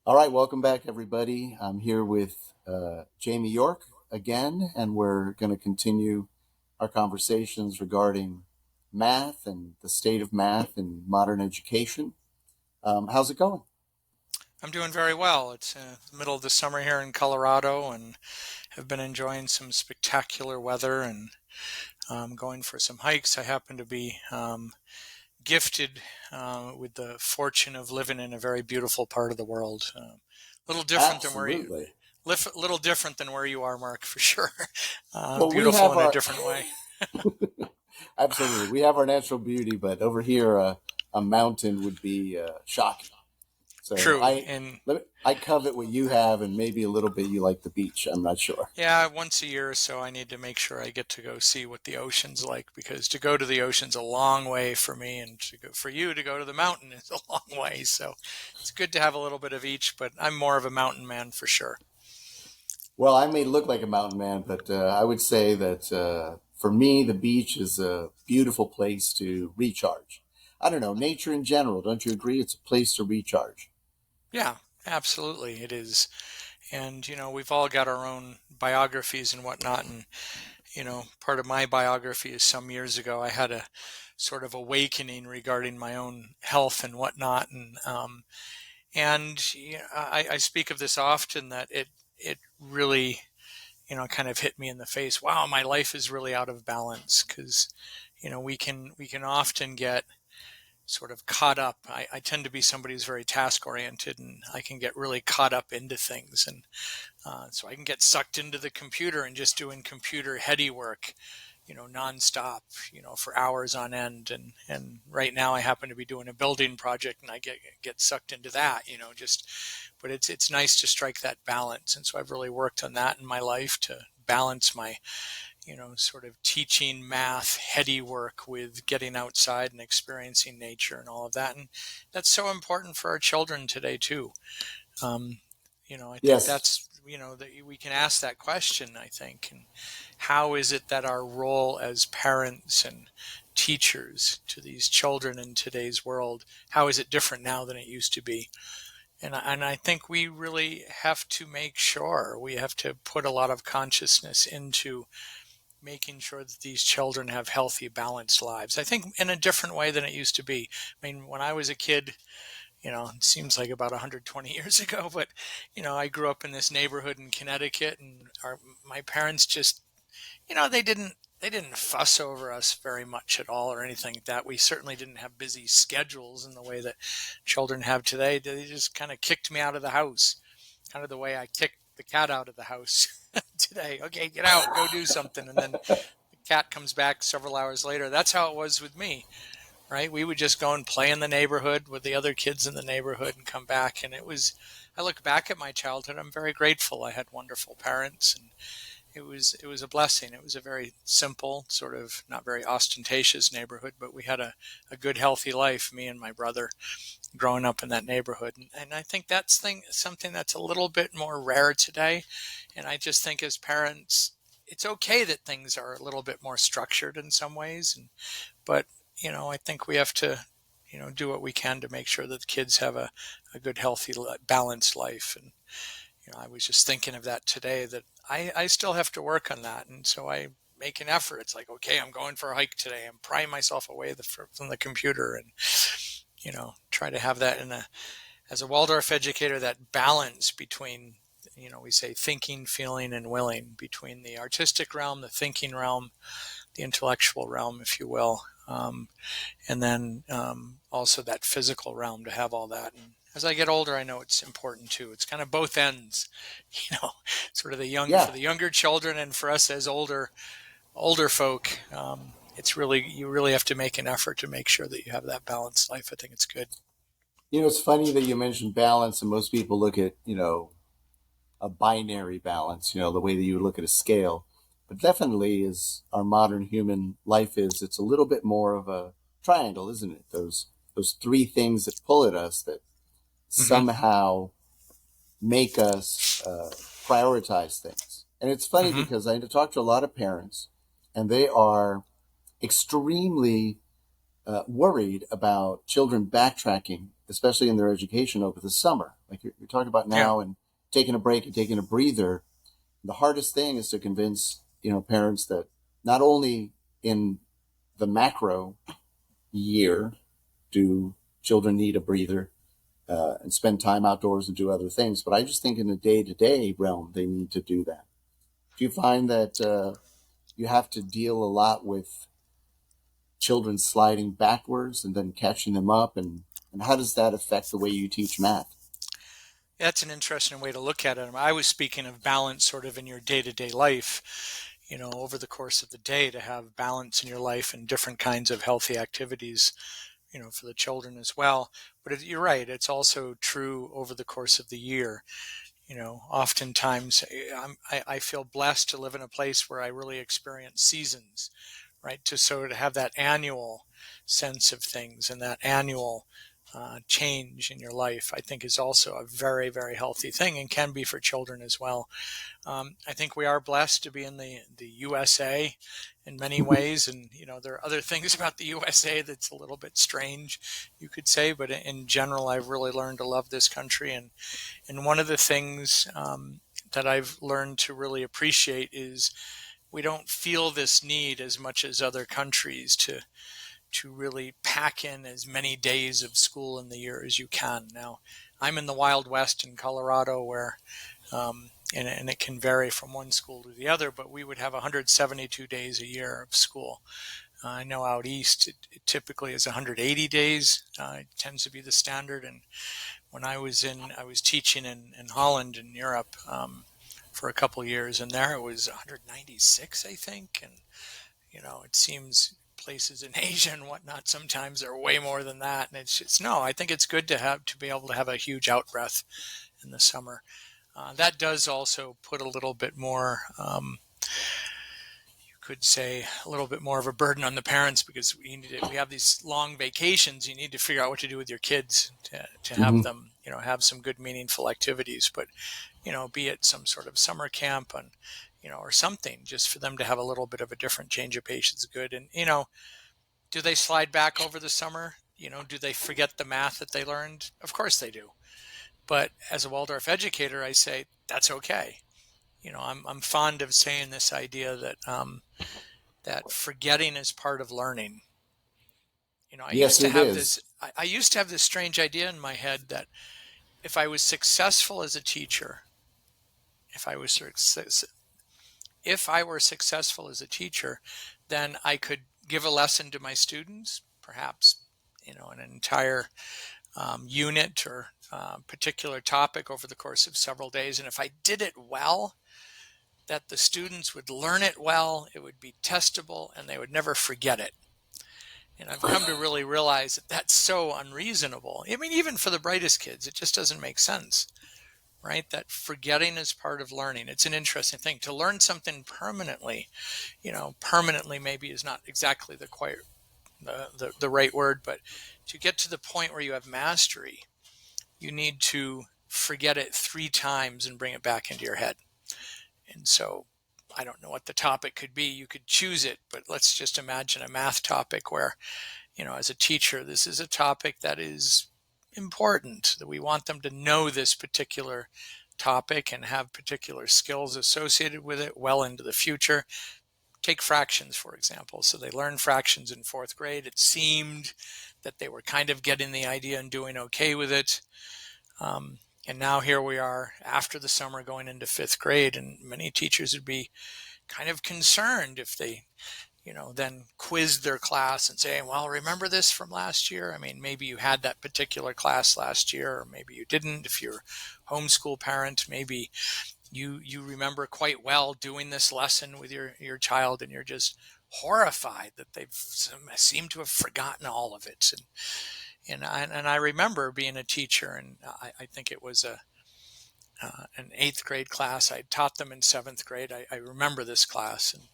All right, welcome back, everybody. I'm here with Jamie York again, and we're going to continue our conversations regarding math and the state of math in modern education. How's it going? I'm doing very well. It's the middle of the summer here in Colorado and have been enjoying some spectacular weather and going for some hikes. I happen to be gifted with the fortune of living in a very beautiful part of the world. Little different than where you Absolutely. little different than where you are, Mark, for sure. Well, we Beautiful have in a our different way. absolutely we have our natural beauty, but over here, a mountain would be shocking. So True. And I covet what you have, and maybe a little bit you like the beach. I'm not sure. yeah, once a year or so, I need to make sure I get to go see what the ocean's like because to go to the ocean's a long way for me, and for you to go to the mountain is a long way. So it's good to have a little bit of each, but I'm more of a mountain man for sure. Well, I may look like a mountain man, but I would say that for me, the beach is a beautiful place to recharge. I don't know, nature in general, don't you agree? It's a place to recharge. Yeah, absolutely, it is. And we've all got our own biographies and whatnot, and part of my biography is some years ago I had a sort of awakening regarding my own health and whatnot, and I speak of this often that it really kind of hit me in the face. Wow, my life is really out of balance because we can often get sort of caught up. I tend to be somebody who's very task oriented, and I can get really caught up into things, and so I can get sucked into the computer and just doing computer heady work, nonstop, for hours on end. And right now I happen to be doing a building project, and I get sucked into that, just. But it's nice to strike that balance, and so I've really worked on that in my life to balance my sort of teaching math heady work with getting outside and experiencing nature and all of that. And that's so important for our children today too. Um, I think Yes. that's, that we can ask that question, I think. And how is it that our role as parents and teachers to these children in today's world, how is it different now than it used to be? And I think we really have to make sure we have to put a lot of consciousness into making sure that these children have healthy, balanced lives. I think in a different way than it used to be. I mean, when I was a kid, it seems like about 120 years ago, but I grew up in this neighborhood in Connecticut, and my parents just, they didn't fuss over us very much at all or anything like that. We certainly didn't have busy schedules in the way that children have today. They just kind of kicked me out of the house, kind of the way I kicked the cat out of the house today. Okay, get out, go do something. And then the cat comes back several hours later. That's how it was with me, right? We would just go and play in the neighborhood with the other kids in the neighborhood and come back. And I look back at my childhood, I'm very grateful. I had wonderful parents, and it was a blessing. It was a very simple, sort of not very ostentatious neighborhood, but we had a good, healthy life, me and my brother, growing up in that neighborhood. And I think that's something that's a little bit more rare today. And I just think as parents, it's okay that things are a little bit more structured in some ways. But, I think we have to, do what we can to make sure that the kids have a good, healthy, balanced life. And, I was just thinking of that today that I still have to work on that. And so I make an effort. It's like, okay, I'm going for a hike today. I'm prying myself away from the computer and, try to have that as a Waldorf educator, that balance between, we say thinking, feeling, and willing, between the artistic realm, the thinking realm, the intellectual realm, if you will, and then also that physical realm, to have all that. And as I get older, I know it's important too. It's kind of both ends, you know, sort of for Yeah. the younger children, and for us as older folk. It's really, you really have to make an effort to make sure that you have that balanced life. I think it's good. It's funny that you mentioned balance, and most people look at, a binary balance, the way that you would look at a scale. But definitely, as our modern human life is, it's a little bit more of a triangle, isn't it? Those three things that pull at us that Hmm. somehow make us prioritize things. And it's funny Hmm. because I talk to a lot of parents, and they are extremely worried about children backtracking, especially in their education over the summer. Like you're talking about Yeah. now, and taking a break and taking a breather. The hardest thing is to convince parents that not only in the macro year do children need a breather and spend time outdoors and do other things, but I just think in the day to day realm they need to do that. Do you find that you have to deal a lot with children sliding backwards and then catching them up, and how does that affect the way you teach math? That's an interesting way to look at it. I was speaking of balance sort of in your day-to-day life, over the course of the day to have balance in your life and different kinds of healthy activities, for the children as well. But you're right, it's also true over the course of the year. Oftentimes I feel blessed to live in a place where I really experience seasons, right? To have that annual sense of things and that annual change in your life, I think is also a very, very healthy thing and can be for children as well. I think we are blessed to be in the USA in many ways, and there are other things about the USA that's a little bit strange, you could say. But in general, I've really learned to love this country, and one of the things that I've learned to really appreciate is we don't feel this need as much as other countries to really pack in as many days of school in the year as you can. Now, I'm in the Wild West in Colorado, where and it can vary from one school to the other, but we would have 172 days a year of school. I know out east it typically is 180 days. It tends to be the standard. And when I was teaching in Holland in Europe for a couple of years, and there it was 196, I think. And it seems places in Asia and whatnot sometimes are way more than that. And it's just no. I think it's good to be able to have a huge out breath in the summer. That does also put a little bit more, you could say, a little bit more of a burden on the parents, because we have these long vacations. You need to figure out what to do with your kids to have Mm-hmm. them, have some good, meaningful activities. But, be it some sort of summer camp and, or something, just for them to have a little bit of a different change of pace is good. And, do they slide back over the summer? Do they forget the math that they learned? Of course they do. But as a Waldorf educator, I say that's okay. I'm fond of saying this idea that forgetting is part of learning. I Yes, used to it have this. is. I used to have this strange idea in my head that if I was successful as a teacher, if I was if I were successful as a teacher, then I could give a lesson to my students, perhaps an entire unit or particular topic over the course of several days. And if I did it well, that the students would learn it well, it would be testable, and they would never forget it. And I've come to really realize that that's so unreasonable. I mean, even for the brightest kids, it just doesn't make sense, right? That forgetting is part of learning. It's an interesting thing to learn something permanently. Permanently maybe is not exactly the right word, but to get to the point where you have mastery, you need to forget it 3 times and bring it back into your head. And so I don't know what the topic could be. You could choose it, but let's just imagine a math topic where, as a teacher, this is a topic that is important, that we want them to know this particular topic and have particular skills associated with it well into the future. Take fractions, for example. So they learned fractions in 4th grade. It seemed that they were kind of getting the idea and doing okay with it. And now here we are after the summer going into 5th grade, and many teachers would be kind of concerned if they, then quizzed their class and say, well, remember this from last year? I mean, maybe you had that particular class last year, or maybe you didn't. If you're a homeschool parent, maybe you remember quite well doing this lesson with your child, and you're just horrified that they've seemed to have forgotten all of it. And I remember being a teacher, and I think it was an 8th grade class. I taught them in 7th grade. I remember this class, and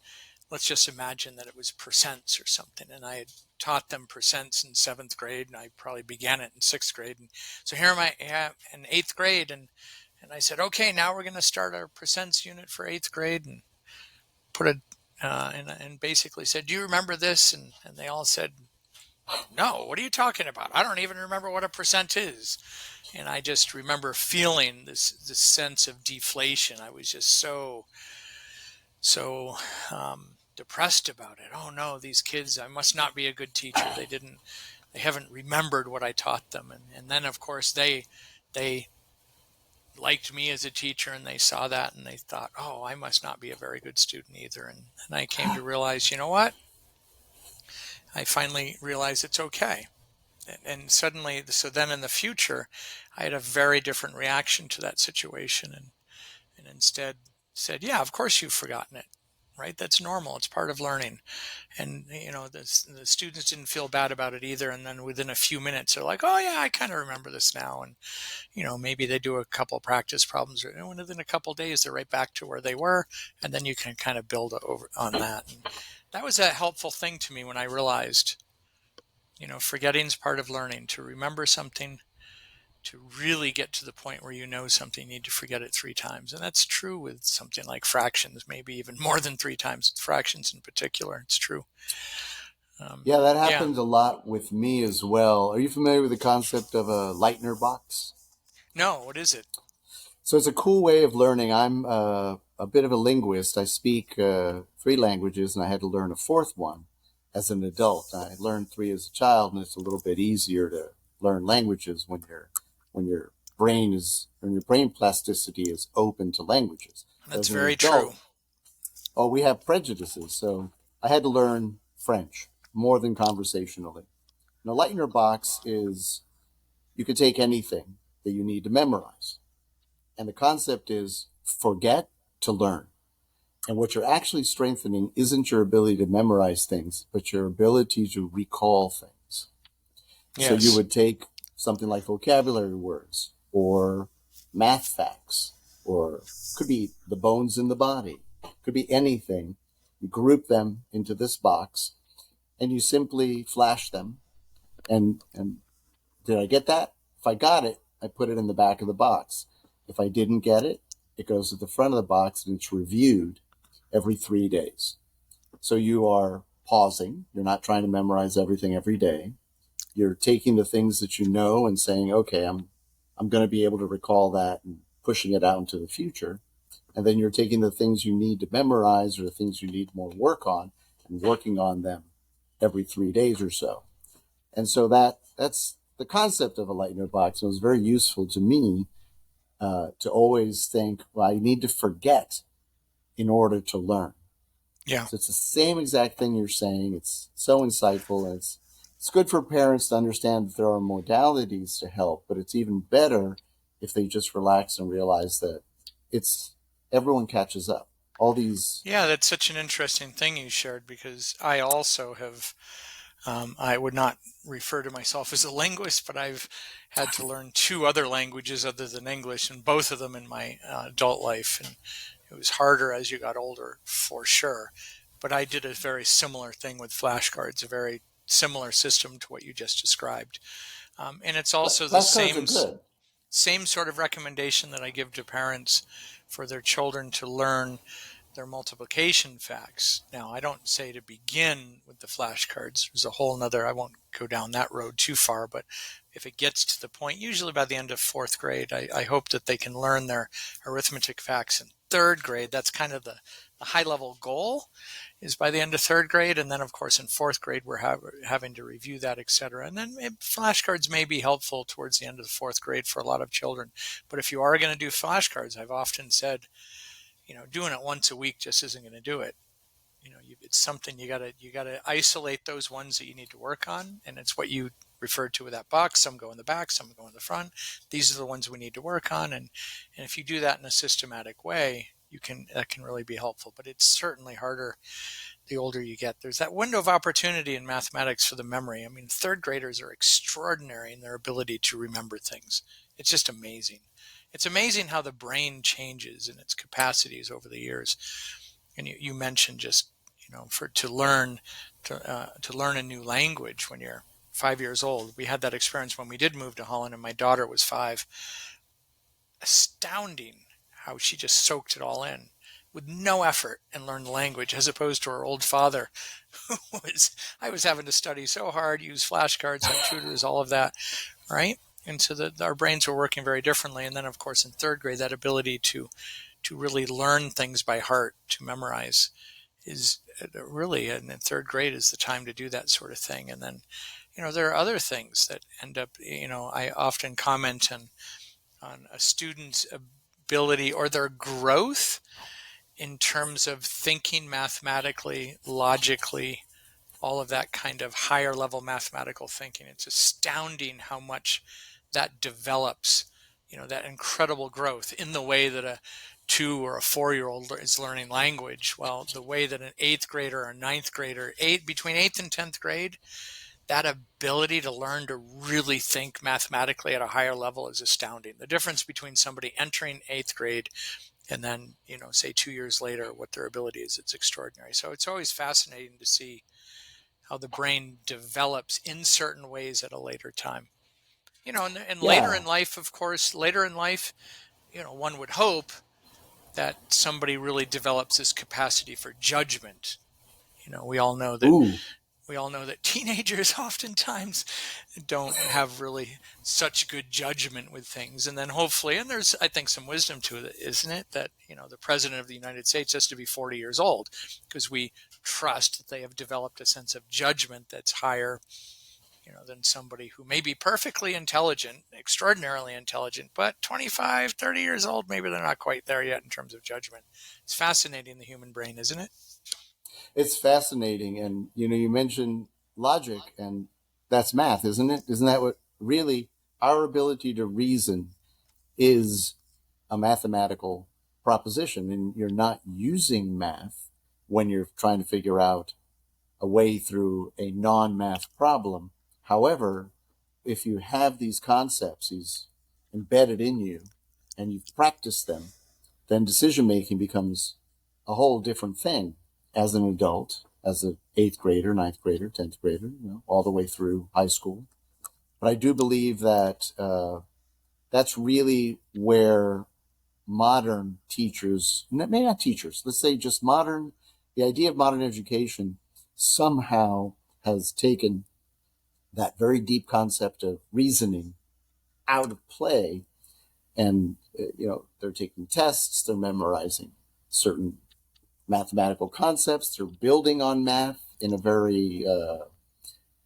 let's just imagine that it was percents or something. And I had taught them percents in 7th grade, and I probably began it in 6th grade. And so here am I in 8th grade, and I said, okay, now we're going to start our percents unit for 8th grade, and put a and basically said, do you remember this? And they all said, No, what are you talking about? I don't even remember what a percent is. And I just remember feeling this sense of deflation. I was just so depressed about it. Oh no, these kids! I must not be a good teacher. They haven't remembered what I taught them. And then of course they liked me as a teacher, and they saw that and they thought, oh, I must not be a very good student either. And I came to realize, you know what? I finally realized it's okay. And suddenly, so then in the future, I had a very different reaction to that situation, and instead said, yeah, of course you've forgotten it, right? That's normal. It's part of learning. And, the students didn't feel bad about it either. And then within a few minutes, they're like, oh, yeah, I kind of remember this now. And, maybe they do a couple of practice problems, and within a couple of days, they're right back to where they were. And then you can kind of build over on that. And that was a helpful thing to me when I realized, forgetting is part of learning. To remember something, to really get to the point where you know something, you need to forget it 3 times. And that's true with something like fractions, maybe even more than 3 times with fractions in particular. It's true. Yeah, that Yeah. happens a lot with me as well. Are you familiar with the concept of a Lightner box? No, what is it? So it's a cool way of learning. I'm a bit of a linguist. I speak 3 languages, and I had to learn a fourth one as an adult. I learned 3 as a child, and it's a little bit easier to learn languages when your when your brain plasticity is open to languages. But That's as an very true. adult, oh, we have prejudices. So I had to learn French more than conversationally. Now, Lightner box is you could take anything that you need to memorize. And the concept is forget to learn. And what you're actually strengthening isn't your ability to memorize things, but your ability to recall things. So you Yes. would take something like vocabulary words or math facts, or could be the bones in the body, could be anything. You group them into this box and you simply flash them. And did I get that? If I got it, I put it in the back of the box. If I didn't get it, it goes to the front of the box and it's reviewed every 3 days. So you are pausing. You're not trying to memorize everything every day. You're taking the things that you know and saying, okay, I'm going to be able to recall that, and pushing it out into the future. And then you're taking the things you need to memorize or the things you need more work on and working on them every 3 days or so. And so that's the concept of a lightning box. And it was very useful to me to always think, well, I need to forget in order to learn. Yeah. So it's the same exact thing you're saying. It's so insightful, and it's good for parents to understand that there are modalities to help, but it's even better if they just relax and realize that it's everyone catches up. All these, Yeah, that's such an interesting thing you shared, because I also have, I would not refer to myself as a linguist, but I've had to learn 2 other languages other than English, and both of them in my adult life. And it was harder as you got older, for sure. But I did a very similar thing with flashcards, a very similar system to what you just described. And it's also the flashcards are same sort of recommendation that I give to parents for their children to learn their multiplication facts. Now, I don't say to begin with the flashcards. There's a whole nother, I won't go down that road too far, but if it gets to the point, usually by the end of 4th grade, I hope that they can learn their arithmetic facts in 3rd grade. That's kind of the high level goal, is by the end of 3rd grade. And then, of course, in 4th grade, we're having to review that, etc. And then flashcards may be helpful towards the end of the 4th grade for a lot of children. But if you are going to do flashcards, I've often said, doing it once a week just isn't going to do it. It's something you gotta isolate those ones that you need to work on, and it's what you referred to with that box. Some go in the back, some go in the front. These are the ones we need to work on, and if you do that in a systematic way, that can really be helpful. But it's certainly harder the older you get. There's that window of opportunity in mathematics for the memory. I mean, 3rd graders are extraordinary in their ability to remember things. It's just amazing. It's amazing how the brain changes in its capacities over the years. And you mentioned just, for to learn a new language when you're 5 years old. We had that experience when we did move to Holland, and my daughter was 5. Astounding how she just soaked it all in with no effort and learned the language, as opposed to her old father, I was having to study so hard, use flashcards, have tutors, all of that, right? And so our brains were working very differently. And then, of course, in third grade, that ability to really learn things by heart, to memorize, is really, and in third grade is the time to do that sort of thing. And then, there are other things that end up, I often comment on a student's ability or their growth in terms of thinking mathematically, logically, all of that kind of higher level mathematical thinking. It's astounding how much that develops, that incredible growth in the way that a 2 or a 4-year old is learning language. Well, the way that an eighth grader or a ninth grader, between eighth and 10th grade, that ability to learn to really think mathematically at a higher level is astounding. The difference between somebody entering eighth grade and then, say 2 years later, what their ability is, it's extraordinary. So it's always fascinating to see how the brain develops in certain ways at a later time. And later in Yeah. life, of course, later in life, one would hope that somebody really develops this capacity for judgment. We all know that Ooh. teenagers oftentimes don't have really such good judgment with things. And then hopefully, and there's, I think, some wisdom to it, isn't it? That, the president of the United States has to be 40 years old because we trust that they have developed a sense of judgment that's higher, than somebody who may be perfectly intelligent, extraordinarily intelligent, but 25, 30 years old, maybe they're not quite there yet in terms of judgment. It's fascinating, the human brain, isn't it? It's fascinating. And, you mentioned logic, and that's math, isn't it? Isn't that what really our ability to reason is a mathematical proposition? And you're not using math when you're trying to figure out a way through a non math problem. However, if you have these concepts, these embedded in you, and you've practiced them, then decision making becomes a whole different thing as an adult, as an eighth grader, ninth grader, 10th grader, all the way through high school. But I do believe that that's really where modern teachers, maybe not teachers, let's say just the idea of modern education somehow has taken that very deep concept of reasoning out of play. And, they're taking tests, they're memorizing certain mathematical concepts, they're building on math in a very,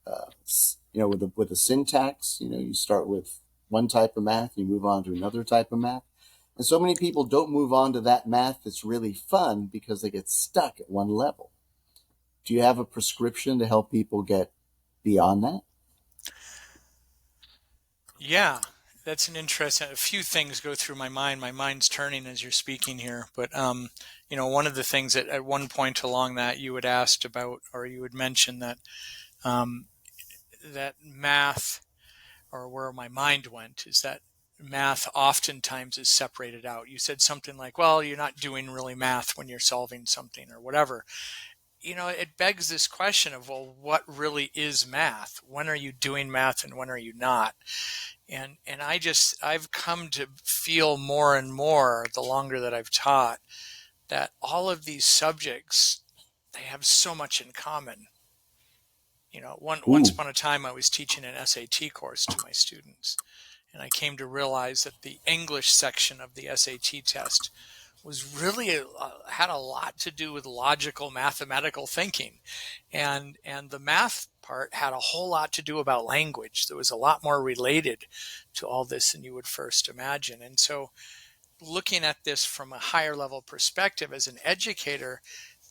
with a syntax. You start with one type of math, you move on to another type of math. And so many people don't move on to that math that's really fun because they get stuck at one level. Do you have a prescription to help people get beyond that? Yeah, that's an interesting. A few things go through my mind. My mind's turning as you're speaking here. But one of the things that at one point along that you had asked about, or you had mentioned that um, that math, or where my mind went, is that math oftentimes is separated out. You said something like, "Well, you're not doing really math when you're solving something," or whatever. It begs this question of, well, what really is math? When are you doing math and when are you not? And I've come to feel more and more the longer that I've taught that all of these subjects, they have so much in common. Once Ooh, upon a time I was teaching an SAT course to my students, and I came to realize that the English section of the SAT test was really had a lot to do with logical mathematical thinking, and the math part had a whole lot to do about language. There was a lot more related to all this than you would first imagine. And so looking at this from a higher level perspective as an educator,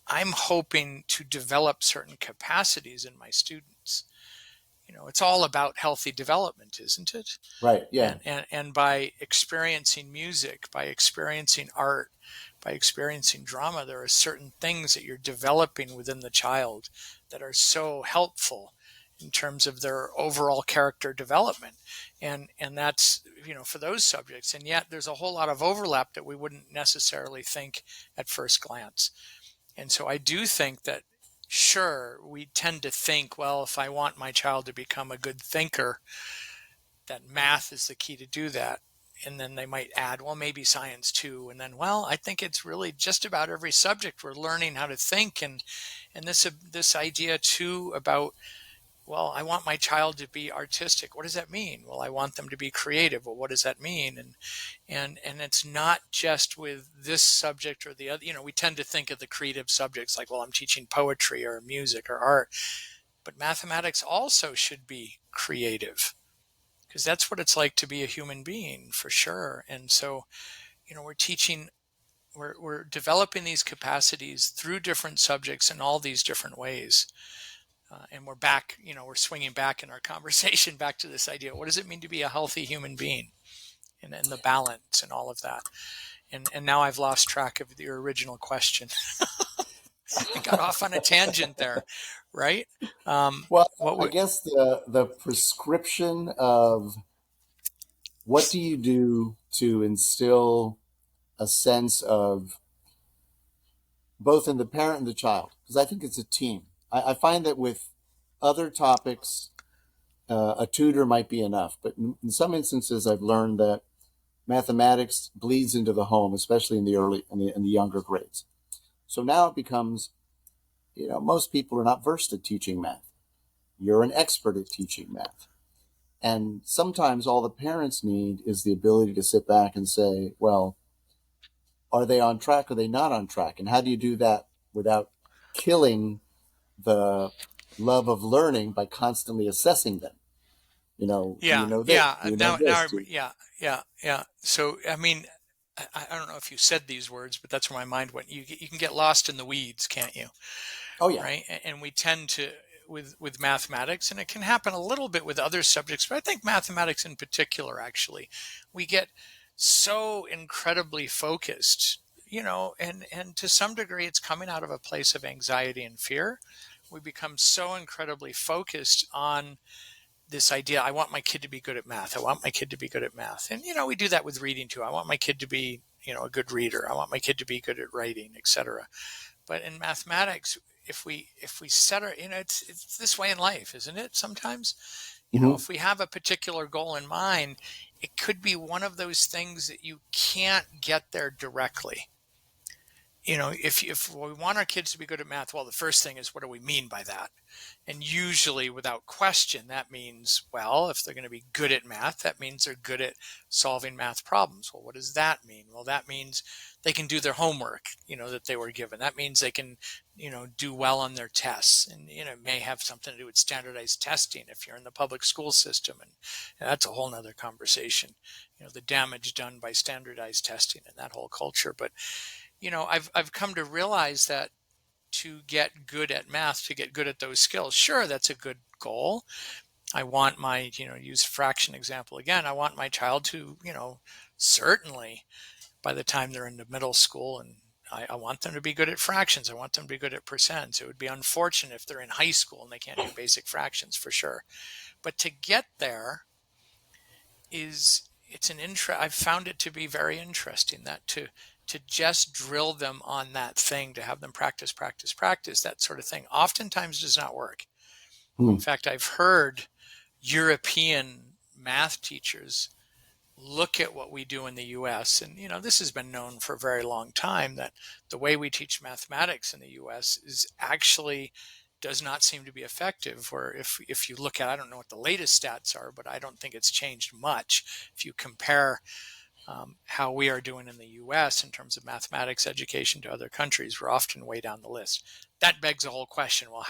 I'm hoping to develop certain capacities in my students. It's all about healthy development, isn't it? right. Yeah. And by experiencing music, by experiencing art, by experiencing drama, there are certain things that you're developing within the child that are so helpful in terms of their overall character development. And that's, for those subjects. And yet there's a whole lot of overlap that we wouldn't necessarily think at first glance. And so I do think that, sure, we tend to think, well, if I want my child to become a good thinker, that math is the key to do that. and then they might add, well, maybe science too, and then, well, I think it's really just about every subject we're learning how to think, and this idea too about, well, I want my child to be artistic. What does that mean? Well, I want them to be creative. Well, what does that mean? And it's not just with this subject or the other. We tend to think of the creative subjects like, well, I'm teaching poetry or music or art, but mathematics also should be creative, because that's what it's like to be a human being for sure. And so, we're teaching, we're developing these capacities through different subjects in all these different ways. And we're back, we're swinging back in our conversation back to this idea. What does it mean to be a healthy human being, and the balance and all of that? And now I've lost track of your original question. I got off on a tangent there, right? Well, What I would, guess the prescription of what do you do to instill a sense of both in the parent and the child? Because I think it's a team. I find that with other topics, a tutor might be enough, but in some instances, I've learned that mathematics bleeds into the home, especially in the early in the younger grades. So now it becomes, most people are not versed at teaching math. You're an expert at teaching math. And sometimes all the parents need is the ability to sit back and say, well, are they on track? Are they not on track? And how do you do that without killing the love of learning by constantly assessing them? Do you yeah, know this? yeah. Do you know Now, this? yeah, yeah, yeah. So, I mean, I don't know if you said these words, but that's where my mind went. You can get lost in the weeds, can't you? Oh, yeah. Right? And we tend to, with mathematics, and it can happen a little bit with other subjects, but I think mathematics in particular, actually, we get so incredibly focused, and to some degree, it's coming out of a place of anxiety and fear. We become so incredibly focused on this idea. I want my kid to be good at math. I want my kid to be good at math. And, we do that with reading too. I want my kid to be, a good reader. I want my kid to be good at writing, etc. But in mathematics, if we set our, it's this way in life, isn't it? Sometimes, Hmm. if we have a particular goal in mind, it could be one of those things that you can't get there directly. If we want our kids to be good at math, well, the first thing is, what do we mean by that? And usually, without question, that means, well, if they're going to be good at math, that means they're good at solving math problems. Well, what does that mean? Well, that means they can do their homework, that they were given. That means they can, do well on their tests. And, it may have something to do with standardized testing if you're in the public school system. And that's a whole nother conversation, the damage done by standardized testing and that whole culture. But, I've come to realize that to get good at math, to get good at those skills, sure, that's a good goal. I want my, use fraction example again. I want my child to, certainly by the time they're into middle school, and I want them to be good at fractions. I want them to be good at percents. It would be unfortunate if they're in high school and they can't do basic fractions, for sure. But to get there I've found it to be very interesting, that to just drill them on that thing, to have them practice, practice, practice, that sort of thing, oftentimes does not work. Hmm. In fact, I've heard European math teachers look at what we do in the US, and this has been known for a very long time, that the way we teach mathematics in the US is actually does not seem to be effective. Or if you look at, I don't know what the latest stats are, but I don't think it's changed much. If you compare how we are doing in the US in terms of mathematics education to other countries, we're often way down the list. That begs the whole question, well,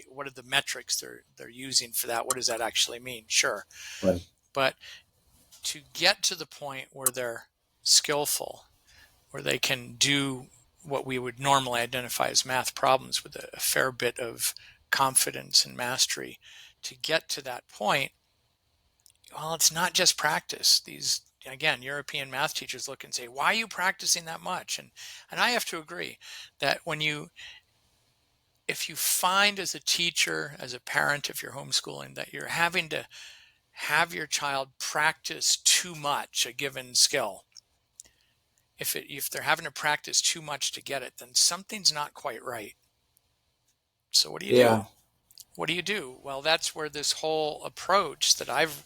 what are the metrics they're using for that? What does that actually mean? Sure. Right. But to get to the point where they're skillful, where they can do what we would normally identify as math problems with a fair bit of confidence and mastery, to get to that point, well, it's not just practice. These, again, European math teachers look and say, why are you practicing that much? And I have to agree that if you find as a teacher, as a parent, if you're homeschooling, that you're having to have your child practice too much a given skill, if they're having to practice too much to get it, then something's not quite right. So what do you do? Yeah. What do you do? Well, that's where this whole approach that I've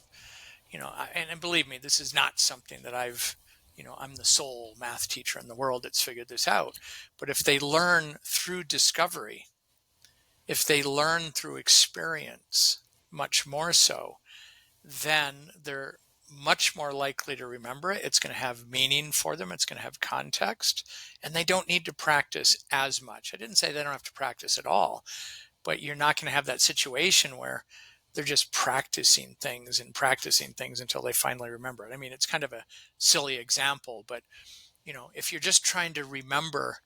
And believe me, this is not something that I'm the sole math teacher in the world that's figured this out. But if they learn through discovery, if they learn through experience, much more so, then they're much more likely to remember it. It's going to have meaning for them. It's going to have context, and they don't need to practice as much. I didn't say they don't have to practice at all, but you're not going to have that situation where they're just practicing things until they finally remember it. I mean, it's kind of a silly example, but if you're just trying to remember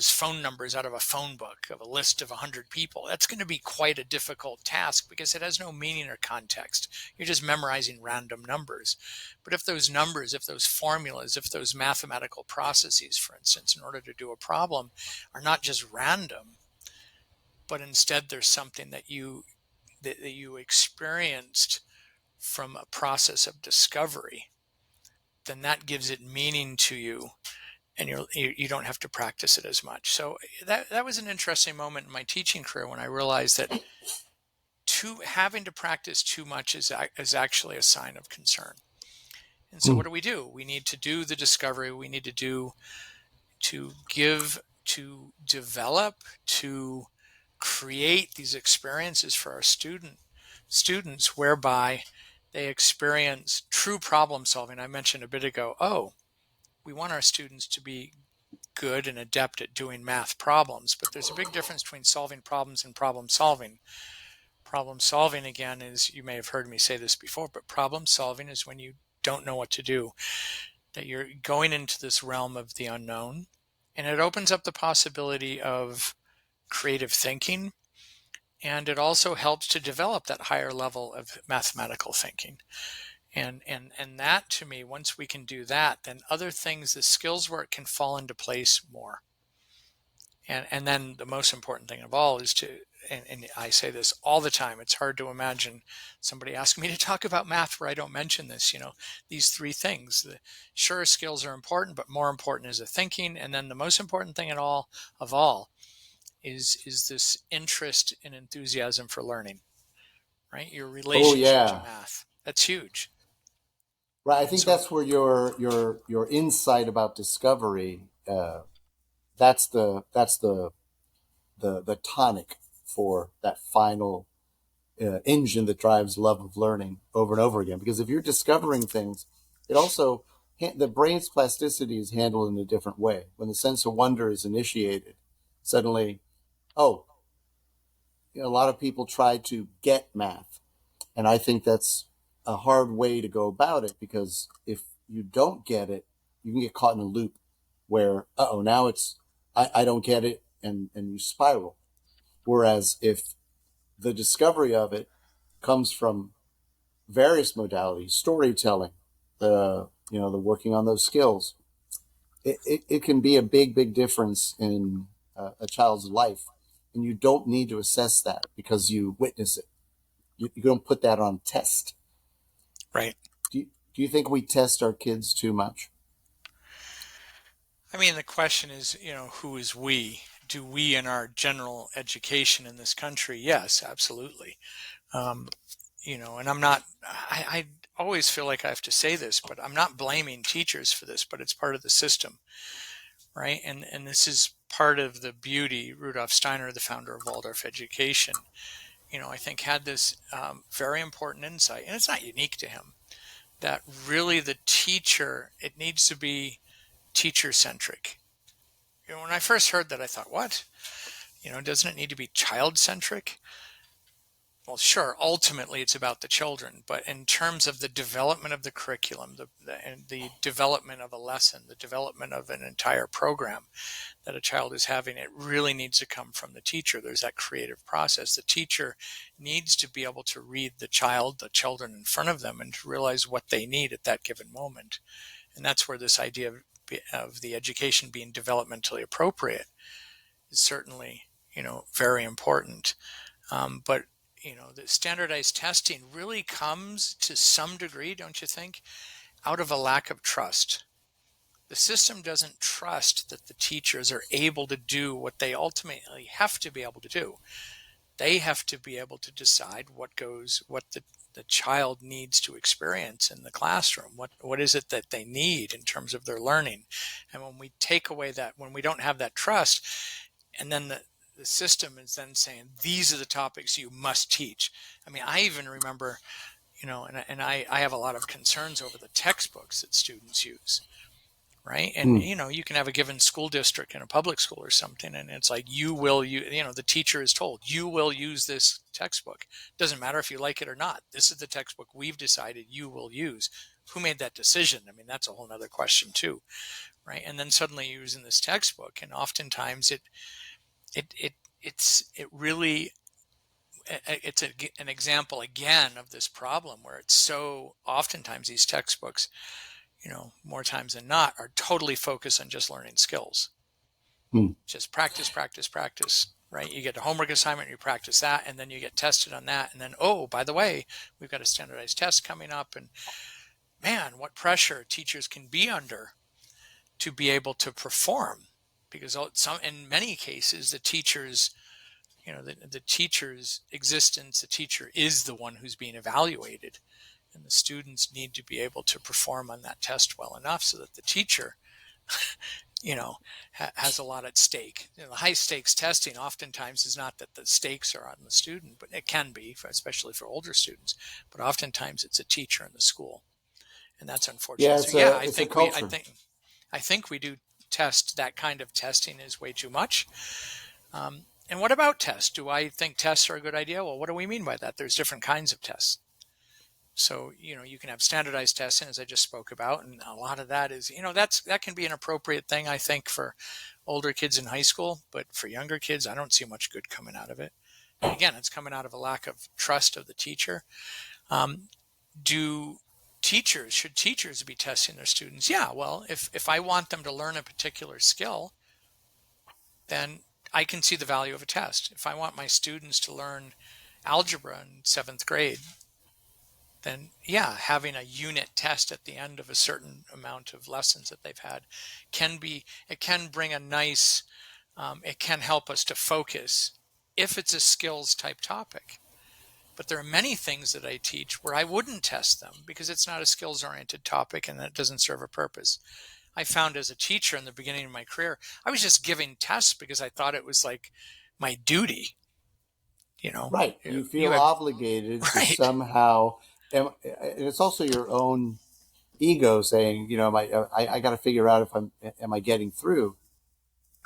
phone numbers out of a phone book of a list of 100 people, that's going to be quite a difficult task because it has no meaning or context. You're just memorizing random numbers. But if those numbers, if those formulas, if those mathematical processes, for instance, in order to do a problem, are not just random, but instead there's something that you experienced from a process of discovery, then that gives it meaning to you, and you don't have to practice it as much. So that was an interesting moment in my teaching career when I realized that having to practice too much is actually a sign of concern. And so Hmm. what do? We need to do the discovery. We need to do to give, to develop, to create these experiences for our students whereby they experience true problem solving. I mentioned a bit ago, we want our students to be good and adept at doing math problems, but there's a big difference between solving problems and problem solving. Problem solving, again, is, you may have heard me say this before, but problem solving is when you don't know what to do, that you're going into this realm of the unknown, and it opens up the possibility of creative thinking, and it also helps to develop that higher level of mathematical thinking. And that, to me, once we can do that, then other things, the skills work, can fall into place more. And then the most important thing of all is and I say this all the time, it's hard to imagine somebody asking me to talk about math where I don't mention this, these three things. The sure, skills are important, but more important is the thinking. And then the most important thing of all is this interest and enthusiasm for learning, right? Your Oh relationship to yeah, math. That's huge. right. I And think so, that's where your insight about discovery. That's the tonic for that final engine that drives love of learning over and over again. Because if you're discovering things, it also the brain's plasticity is handled in a different way. When the sense of wonder is initiated, suddenly, oh, a lot of people try to get math, and I think that's a hard way to go about it because if you don't get it, you can get caught in a loop where, now I don't get it, and you spiral. Whereas if the discovery of it comes from various modalities, storytelling, the working on those skills, it can be a big difference in a child's life. And you don't need to assess that because you witness it. You don't put that on test. right. Do you think we test our kids too much? I mean, the question is, who is we? Do we, in our general education in this country? Yes, absolutely. Um, and I always feel like I have to say this, but I'm not blaming teachers for this, but it's part of the system, right? And this is part of the beauty. Rudolf Steiner, the founder of Waldorf education, I think had this very important insight, and it's not unique to him, that really the teacher, it needs to be teacher centric. When I first heard that, I thought, what? Doesn't it need to be child centric? Well, sure, ultimately it's about the children, but in terms of the development of the curriculum, the development of a lesson, the development of an entire program that a child is having, it really needs to come from the teacher. There's that creative process. The teacher needs to be able to read the children in front of them, and to realize what they need at that given moment. And that's where this idea of the education being developmentally appropriate is certainly, very important. But the standardized testing really comes to some degree, don't you think, out of a lack of trust. The system doesn't trust that the teachers are able to do what they ultimately have to be able to do. They have to be able to decide what the the child needs to experience in the classroom. What is it that they need in terms of their learning? And when we take away that, when we don't have that trust, and then the system is then saying, these are the topics you must teach. I mean, I even remember, and I have a lot of concerns over the textbooks that students use, right? And, Hmm. you can have a given school district in a public school or something, and it's like, the teacher is told, you will use this textbook. Doesn't matter if you like it or not. This is the textbook we've decided you will use. Who made that decision? I mean, that's a whole nother question too, right? And then suddenly you're using this textbook, and oftentimes it really it's an example again of this problem where it's so oftentimes these textbooks, more times than not, are totally focused on just learning skills. Hmm. Just practice, practice, practice, right? You get a homework assignment, you practice that, and then you get tested on that. And then, oh, by the way, we've got a standardized test coming up. And man, what pressure teachers can be under to be able to perform. Because in many cases, the teacher's the teacher's existence, the teacher is the one who's being evaluated, and the students need to be able to perform on that test well enough so that the teacher has a lot at stake. The high stakes testing oftentimes is not that the stakes are on the student, but it can be, especially for older students, but oftentimes it's a teacher in the school, and that's Yeah, unfortunate. So yeah, it's a culture. I think we do test. That kind of testing is way too much. And what about tests? Do I think tests are a good idea? Well, what do we mean by that? There's different kinds of tests. So, you can have standardized testing, as I just spoke about, and a lot of that is, that can be an appropriate thing, I think, for older kids in high school, but for younger kids, I don't see much good coming out of it. And again, it's coming out of a lack of trust of the teacher. Um, do should teachers be testing their students? Yeah, well, if I want them to learn a particular skill, then I can see the value of a test. If I want my students to learn algebra in seventh grade, then yeah, having a unit test at the end of a certain amount of lessons that they've had it can bring a nice, it can help us to focus if it's a skills type topic. But there are many things that I teach where I wouldn't test them because it's not a skills oriented topic and it doesn't serve a purpose. I found as a teacher in the beginning of my career, I was just giving tests because I thought it was like my duty. You know, Right. you You you feel had obligated to right, somehow, and it's also your own ego saying, I got to figure out if am I getting through?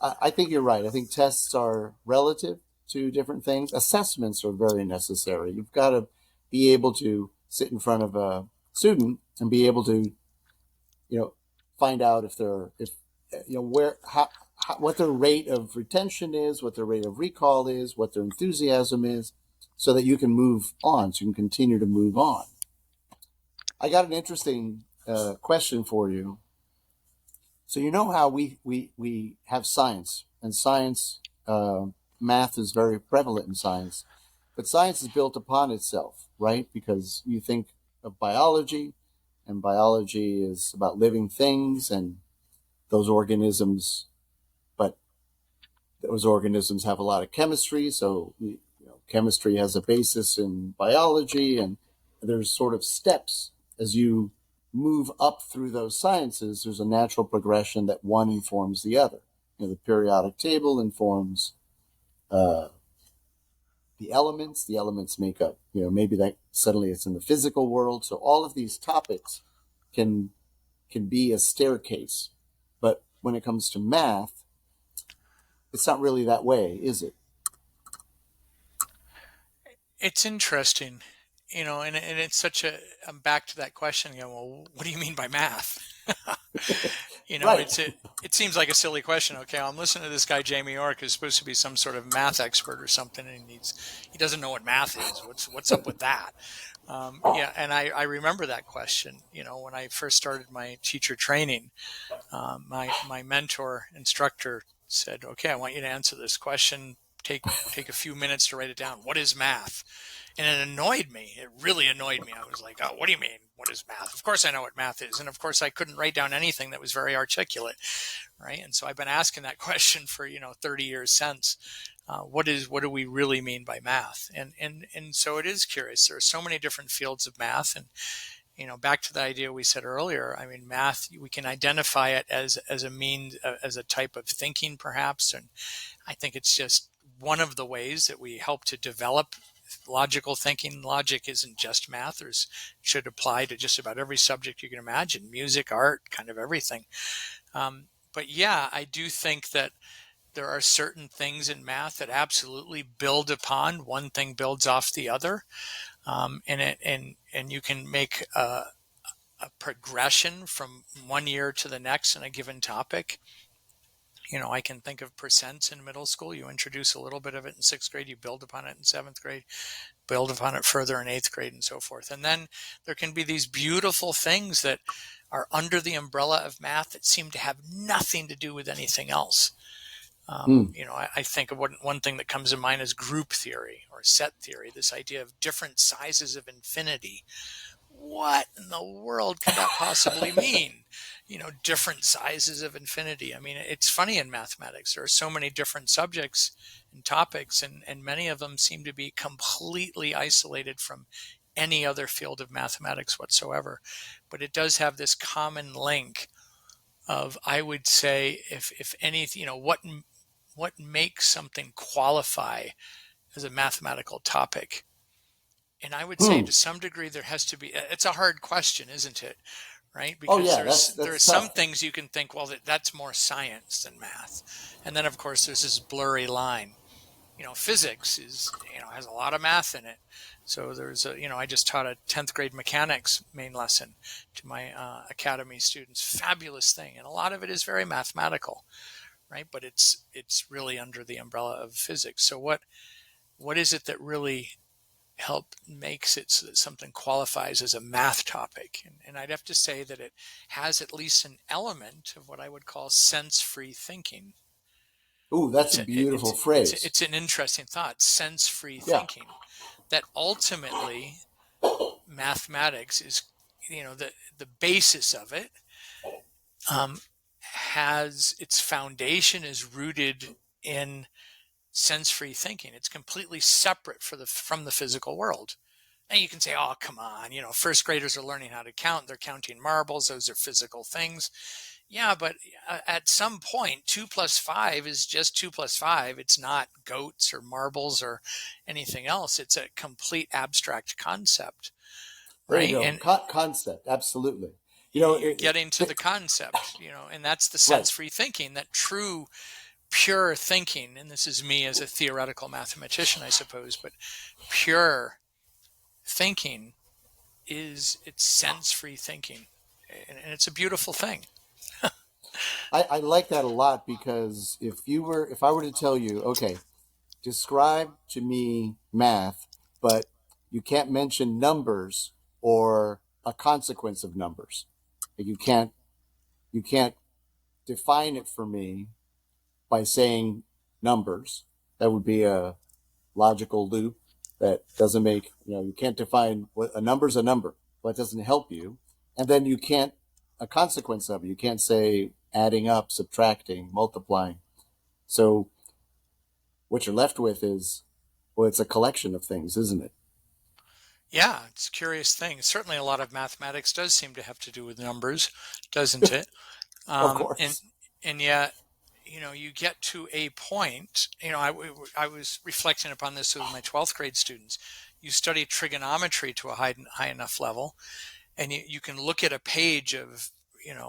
I think you're right. I think tests are relative to different things. Assessments are very necessary. You've got to be able to sit in front of a student and be able to, you know, find out if where what their rate of retention is, what their rate of recall is, what their enthusiasm is, so that you can move on, so you can continue to move on. I got an interesting question for you. So you know how we have science, and science, math is very prevalent in science, but science is built upon itself, right? Because you think of biology, and biology is about living things and those organisms, but those organisms have a lot of chemistry, so chemistry has a basis in biology, and there's sort of steps as you move up through those sciences. There's a natural progression that one informs the other. The periodic table informs uh, the elements. The elements make up, maybe that suddenly it's in the physical world. So all of these topics can be a staircase, but when it comes to math, it's not really that way, is it? it's interesting, and it's such I'm back to that question again. Well, what do you mean by math? Right. It seems like a silly question. Okay, I'm listening to this guy Jamie York, who's supposed to be some sort of math expert or something, and he doesn't know what math is. What's up with that? Yeah, and I remember that question. When I first started my teacher training, my mentor instructor said, "Okay, I want you to answer this question take a few minutes to write it down. What is math? And it annoyed me. It really annoyed me. I was like, oh, what do you mean? What is math? Of course I know what math is. And of course I couldn't write down anything that was very articulate. Right. And so I've been asking that question for, 30 years since. What do we really mean by math? And so it is curious. There are so many different fields of math. And, back to the idea we said earlier, I mean, math, we can identify it as a means, as a type of thinking, perhaps. And I think it's just one of the ways that we help to develop logical thinking. Logic isn't just math. There's should apply to just about every subject you can imagine, music, art, kind of everything. But yeah, I do think that there are certain things in math that absolutely build upon one thing, builds off the other, and you can make a progression from one year to the next in a given topic. I can think of percents in middle school. You introduce a little bit of it in sixth grade, you build upon it in seventh grade, build upon it further in eighth grade, and so forth. And then there can be these beautiful things that are under the umbrella of math that seem to have nothing to do with anything else. Hmm. I think of one thing that comes to mind is group theory or set theory, this idea of different sizes of infinity. What in the world could that possibly mean? Different sizes of infinity. I mean, it's funny in mathematics. There are so many different subjects and topics, and many of them seem to be completely isolated from any other field of mathematics whatsoever. But it does have this common link of, I would say, if anything, what makes something qualify as a mathematical topic. And I would say Hmm. to some degree there has to be, it's a hard question, isn't it? Right? Oh Because yeah, there's that's some tough. things you can think, well, that's more science than math. And then of course there's this blurry line. Physics has a lot of math in it. So I just taught a 10th grade mechanics main lesson to my academy students. Fabulous thing. And a lot of it is very mathematical, right? But it's really under the umbrella of physics. So what is it that really help makes it so that something qualifies as a math topic? And I'd have to say that it has at least an element of what I would call sense-free thinking. Ooh, that's It's a a, beautiful it's phrase. it's an interesting thought, sense-free Yeah. thinking, that ultimately mathematics is, the basis of it, um, has its foundation is rooted in sense-free thinking. It's completely separate from the physical world. And you can say, oh, come on, first graders are learning how to count. They're counting marbles. Those are physical things. Yeah, but at some point, 2 plus 5 is just 2 plus 5. It's not goats or marbles or anything else. It's a complete abstract concept, There you right? go. And Concept, absolutely. You know, you're getting to the concept, and that's the right. sense-free thinking, that true, pure thinking. And this is me as a theoretical mathematician, I suppose, but pure thinking it's sense-free thinking, and it's a beautiful thing. I like that a lot because if I were to tell you, okay, describe to me math, but you can't mention numbers or a consequence of numbers. You can't define it for me by saying numbers. That would be a logical loop that doesn't make, you can't define what a number's a number. But it doesn't help you. And then you can't, a consequence of it. You can't say adding up, subtracting, multiplying. So what you're left with is, well, it's a collection of things, isn't it? Yeah, it's a curious thing. Certainly a lot of mathematics does seem to have to do with numbers, doesn't it? Of And course. yet, you get to a point. I was reflecting upon this with my 12th grade students. You study trigonometry to a high enough level, and you can look at a page of,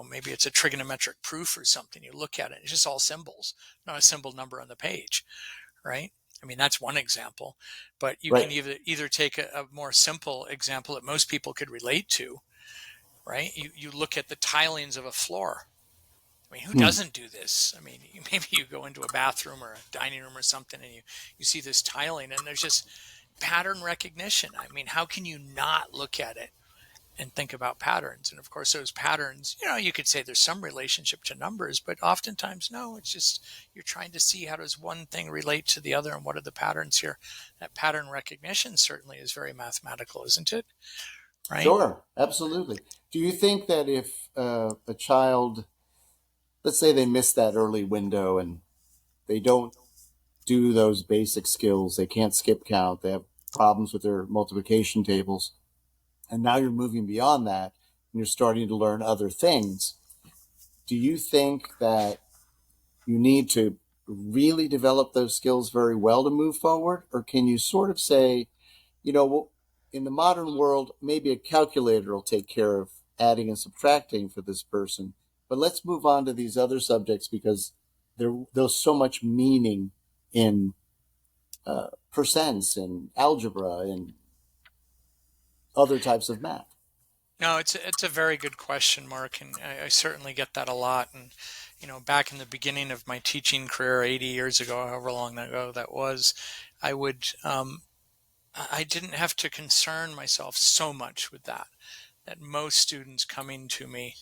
maybe it's a trigonometric proof or something. You look at it, it's just all symbols, not a symbol number on the page, right? I mean, that's one example, but you can Right. either take a more simple example that most people could relate to, right? You look at the tilings of a floor. I mean, who Hmm. doesn't do this? I mean, maybe you go into a bathroom or a dining room or something, and you see this tiling, and there's just pattern recognition. I mean, how can you not look at it and think about patterns. And of course, those patterns, you could say there's some relationship to numbers, but oftentimes, no, it's just you're trying to see how does one thing relate to the other and what are the patterns here. That pattern recognition certainly is very mathematical, isn't it? Right? Sure, absolutely. Do you think that if a child, let's say they miss that early window and they don't do those basic skills, they can't skip count, they have problems with their multiplication tables, and now you're moving beyond that and you're starting to learn other things, do you think that you need to really develop those skills very well to move forward? Or can you sort of say, well, in the modern world, maybe a calculator will take care of adding and subtracting for this person, but let's move on to these other subjects because there's so much meaning in percents and algebra and other types of math. No, it's a very good question, Mark, and I certainly get that a lot. And back in the beginning of my teaching career, 80 years ago, however long ago that was, I would I didn't have to concern myself so much with that. That most students coming to me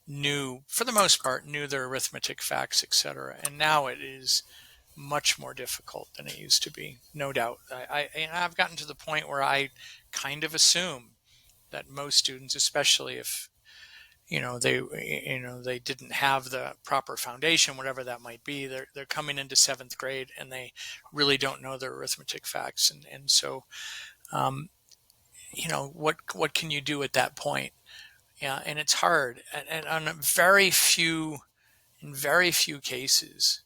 knew, for the most part, knew their arithmetic facts, etc. And now it is much more difficult than it used to be, no doubt. I've gotten to the point where I kind of assume that most students, especially if they didn't have the proper foundation, whatever that might be, they're coming into seventh grade and they really don't know their arithmetic facts, and so um, what can you do at that point? Yeah, and it's hard, and on in very few cases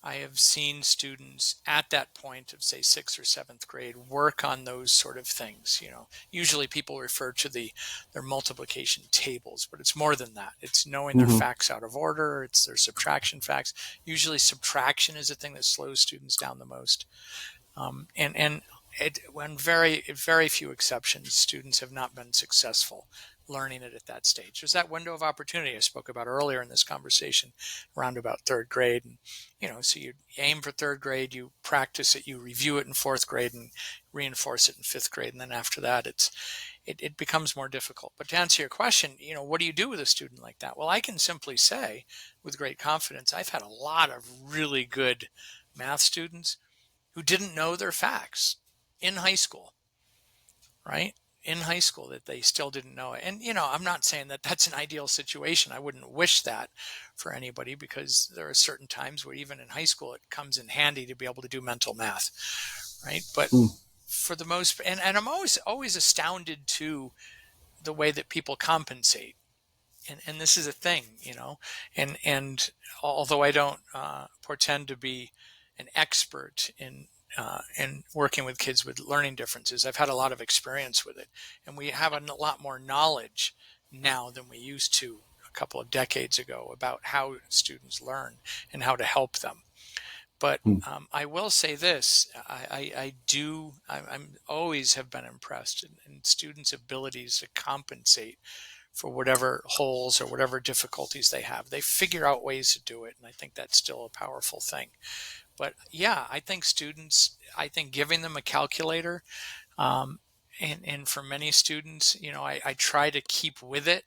I have seen students at that point of, say, sixth or seventh grade work on those sort of things. Usually people refer to their multiplication tables, but it's more than that. It's knowing their Mm-hmm. facts out of order. It's their subtraction facts. Usually subtraction is the thing that slows students down the most. And when very few exceptions, students have not been successful learning it at that stage. There's that window of opportunity I spoke about earlier in this conversation, around about third grade, and so you aim for third grade, you practice it, you review it in fourth grade, and reinforce it in fifth grade, and then after that, it becomes more difficult. But to answer your question, what do you do with a student like that? Well, I can simply say, with great confidence, I've had a lot of really good math students who didn't know their facts in high school, right? In high school, that they still didn't know it. And, I'm not saying that that's an ideal situation. I wouldn't wish that for anybody, because there are certain times where even in high school, it comes in handy to be able to do mental math, right? But for the most, and I'm always astounded to the way that people compensate. And this is a thing, and although I don't portend to be an expert in working with kids with learning differences, I've had a lot of experience with it, and we have a lot more knowledge now than we used to a couple of decades ago about how students learn and how to help them. But I will say this: I'm always have been impressed in students' abilities to compensate for whatever holes or whatever difficulties they have. They figure out ways to do it, and I think that's still a powerful thing. But yeah, I think giving them a calculator, um, and for many students, I try to keep with it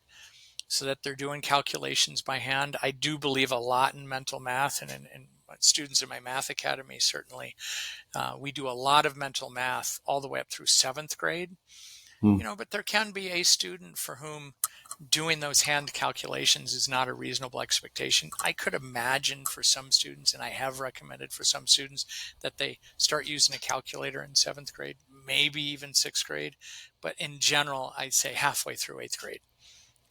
so that they're doing calculations by hand. I do believe a lot in mental math, and students in my math academy certainly, we do a lot of mental math all the way up through seventh grade. Mm-hmm. But there can be a student for whom doing those hand calculations is not a reasonable expectation. I could imagine for some students, and I have recommended for some students, that they start using a calculator in seventh grade, maybe even sixth grade. But in general, I'd say halfway through eighth grade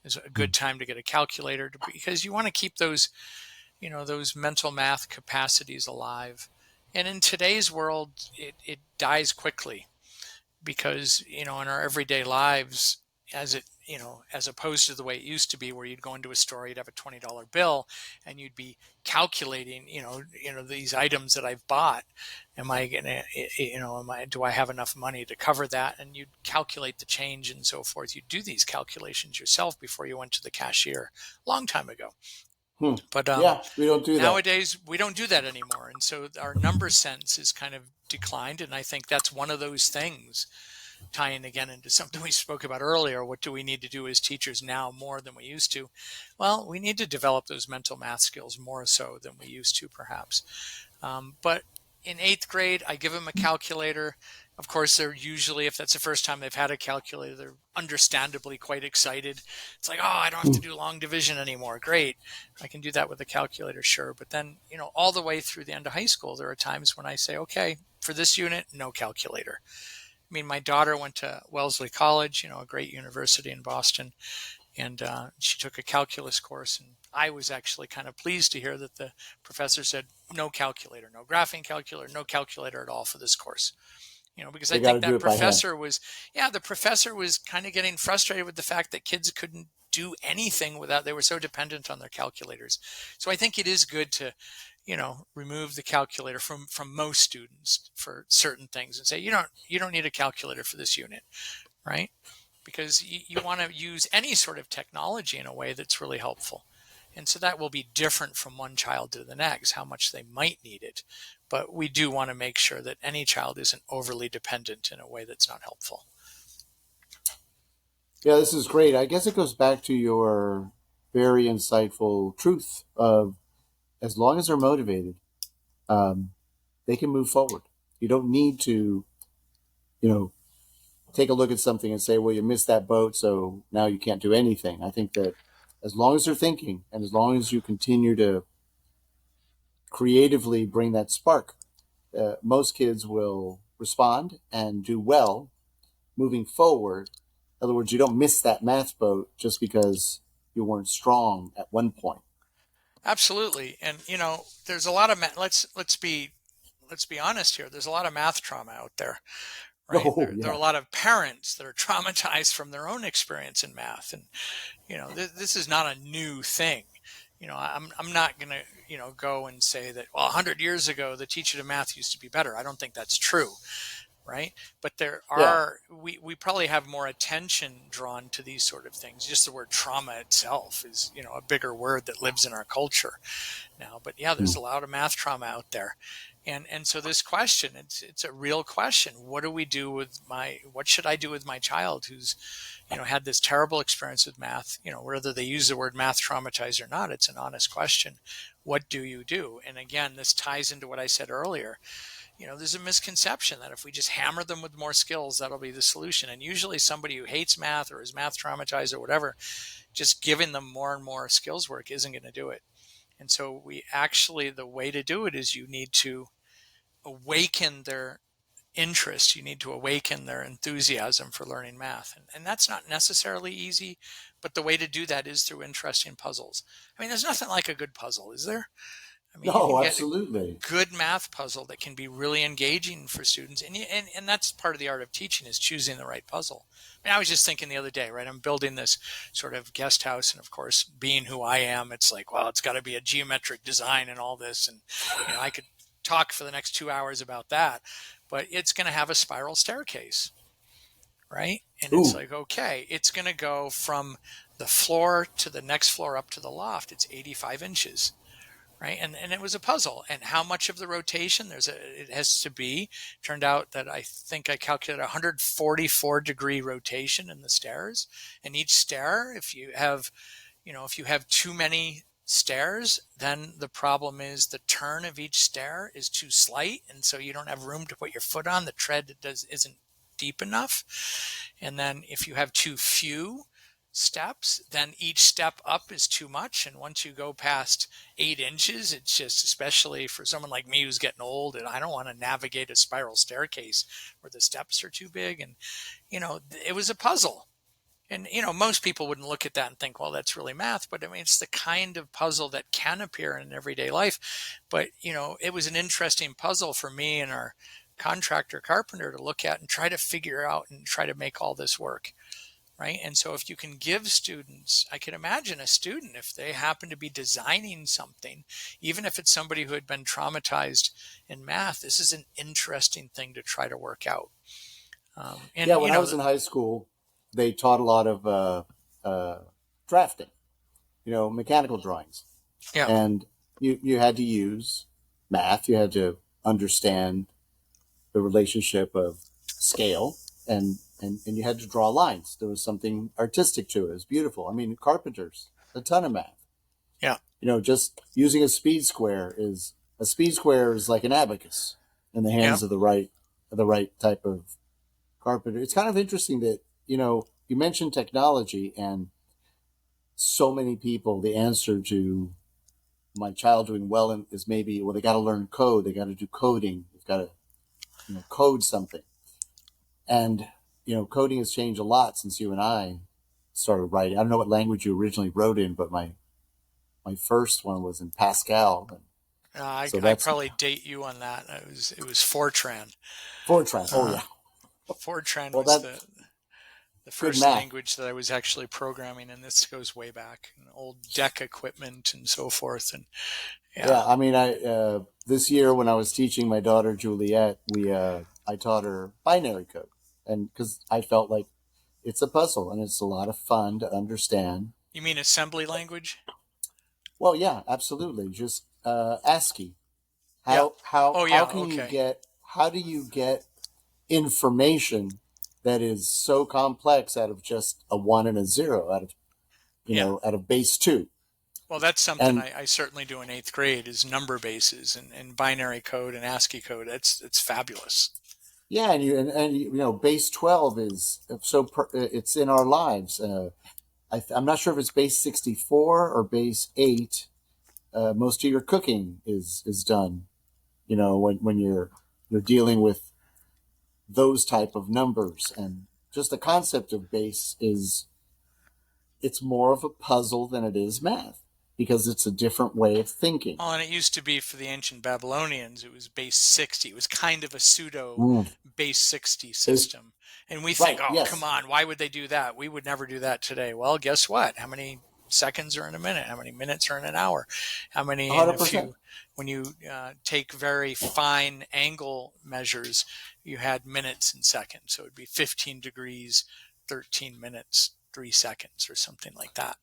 is a good time to get a calculator, because you want to keep those mental math capacities alive. And in today's world, it dies quickly, because in our everyday lives, as opposed to the way it used to be, where you'd go into a store, you'd have a $20 bill, and you'd be calculating, these items that I've bought. Am I gonna, do I have enough money to cover that? And you'd calculate the change and so forth. You'd do these calculations yourself before you went to the cashier, long time ago. Hmm. But Yeah, we don't do that. nowadays we don't do that anymore, and so our number sense is kind of declined. And I think that's one of those things tying again into something we spoke about earlier, what do we need to do as teachers now more than we used to? Well, we need to develop those mental math skills more so than we used to, perhaps. But in eighth grade, I give them a calculator. Of course, they're usually, if that's the first time they've had a calculator, they're understandably quite excited. It's like, oh, I don't have to do long division anymore. Great. I can do that with a calculator, sure. But then, all the way through the end of high school, there are times when I say, okay, for this unit, no calculator. I mean, my daughter went to Wellesley College, a great university in Boston, and she took a calculus course. And I was actually kind of pleased to hear that the professor said no calculator, no graphing calculator, no calculator at all for this course. Because I They got think to do that it by hand. professor was, yeah, the professor was kind of getting frustrated with the fact that kids couldn't do anything without, they were so dependent on their calculators. So I think it is good to, remove the calculator from most students for certain things and say, you don't need a calculator for this unit, right? Because you want to use any sort of technology in a way that's really helpful. And so that will be different from one child to the next, how much they might need it. But we do want to make sure that any child isn't overly dependent in a way that's not helpful. Yeah, this is great. I guess it goes back to your very insightful truth of as long as they're motivated, um, they can move forward. You don't need to, you know, take a look at something and say, well, you missed that boat, so now you can't do anything. I think that as long as they're thinking and as long as you continue to creatively bring that spark, most kids will respond and do well moving forward. In other words, you don't miss that math boat just because you weren't strong at one point. Absolutely. And there's a lot of let's be honest here. There's a lot of math trauma out there, right? Oh, There are yeah. a lot of parents that are traumatized from their own experience in math, and this is not a new thing. I'm not going to go and say that, well, 100 years ago the teacher of math used to be better. I don't think that's true, right? But Yeah. we probably have more attention drawn to these sort of things. Just the word trauma itself is a bigger word that lives in our culture now. But yeah, there's Mm. a lot of math trauma out there. And so this question, it's a real question. What should I do with my child who's, had this terrible experience with math? Whether they use the word math traumatized or not, it's an honest question. What do you do? And again, this ties into what I said earlier. There's a misconception that if we just hammer them with more skills, that'll be the solution. And usually somebody who hates math or is math traumatized or whatever, just giving them more and more skills work isn't going to do it. And so the way to do it is you need to awaken their interest. You need to awaken their enthusiasm for learning math. And that's not necessarily easy, but the way to do that is through interesting puzzles. I mean, there's nothing like a good puzzle, is there? I mean, you can No, get a absolutely. good math puzzle that can be really engaging for students. And that's part of the art of teaching, is choosing the right puzzle. I mean, I was just thinking the other day, right? I'm building this sort of guest house. And of course, being who I am, it's like, well, it's got to be a geometric design and all this. And, I could talk for the next 2 hours about that, but it's going to have a spiral staircase, right? And it's Ooh, like, okay, it's going to go from the floor to the next floor up to the loft. It's 85 inches, right? And it was a puzzle. And how much of the rotation it has to be. Turned out that I think I calculated 144-degree rotation in the stairs. And each stair, if you have too many stairs, then the problem is the turn of each stair is too slight, and so you don't have room to put your foot on. The tread isn't deep enough. And then if you have too few steps, then each step up is too much. And once you go past 8 inches, it's just, especially for someone like me who's getting old, and I don't want to navigate a spiral staircase where the steps are too big. And, it was a puzzle. And, most people wouldn't look at that and think, well, that's really math. But I mean, it's the kind of puzzle that can appear in everyday life. But, it was an interesting puzzle for me and our contractor carpenter to look at and try to figure out and try to make all this work. Right. And so if you can give students, I can imagine a student, if they happen to be designing something, even if it's somebody who had been traumatized in math, this is an interesting thing to try to work out. And, yeah. When I was in high school, they taught a lot of drafting, mechanical drawings, yeah, and you had to use math. You had to understand the relationship of scale and and you had to draw lines. There was something artistic to it. It was beautiful. I mean, carpenters, a ton of math. Yeah. Just using a speed square is like an abacus in the Yeah. hands of the right type of carpenter. It's kind of interesting that you mentioned technology, and so many people, the answer to my child doing well is maybe, well, they got to learn code, they got to do coding, they've got to code something. And coding has changed a lot since you and I started writing. I don't know what language you originally wrote in, but my first one was in Pascal, and so I that's probably date you on that. It was Fortran. Fortran. Oh Uh, yeah. Fortran Well, was that the good first math. language that I was actually programming, and this goes way back, and old deck equipment and so forth. And Yeah, yeah, I mean, I this year when I was teaching my daughter Juliet, we I taught her binary code, and because I felt like it's a puzzle and it's a lot of fun to understand. you mean assembly language? Well, yeah, absolutely. Just ASCII. Yeah. How Oh how yeah. can you Okay. get how do you get information that is so complex out of just a one and a zero, Yeah. out of base two? Well, that's something And I certainly do in eighth grade is number bases and binary code and ASCII code. It's fabulous. yeah, and base 12 is it's in our lives. I'm not sure if it's base 64 or base 8. Most of your cooking is done. When you're dealing with those type of numbers, and just the concept of base is it's more of a puzzle than it is math because it's a different way of thinking. Well, and it used to be for the ancient Babylonians, it was base 60. It was kind of a pseudo Mm. base 60 Base system. And we think, right? oh, come Yes, on, why would they do that? We would never do that today. Well, guess what? How many seconds are in a minute? How many minutes are in an hour? How many, and 100%. when you take very fine angle measures, you had minutes and seconds. So it'd be 15 degrees, 13 minutes, 3 seconds, or something like that.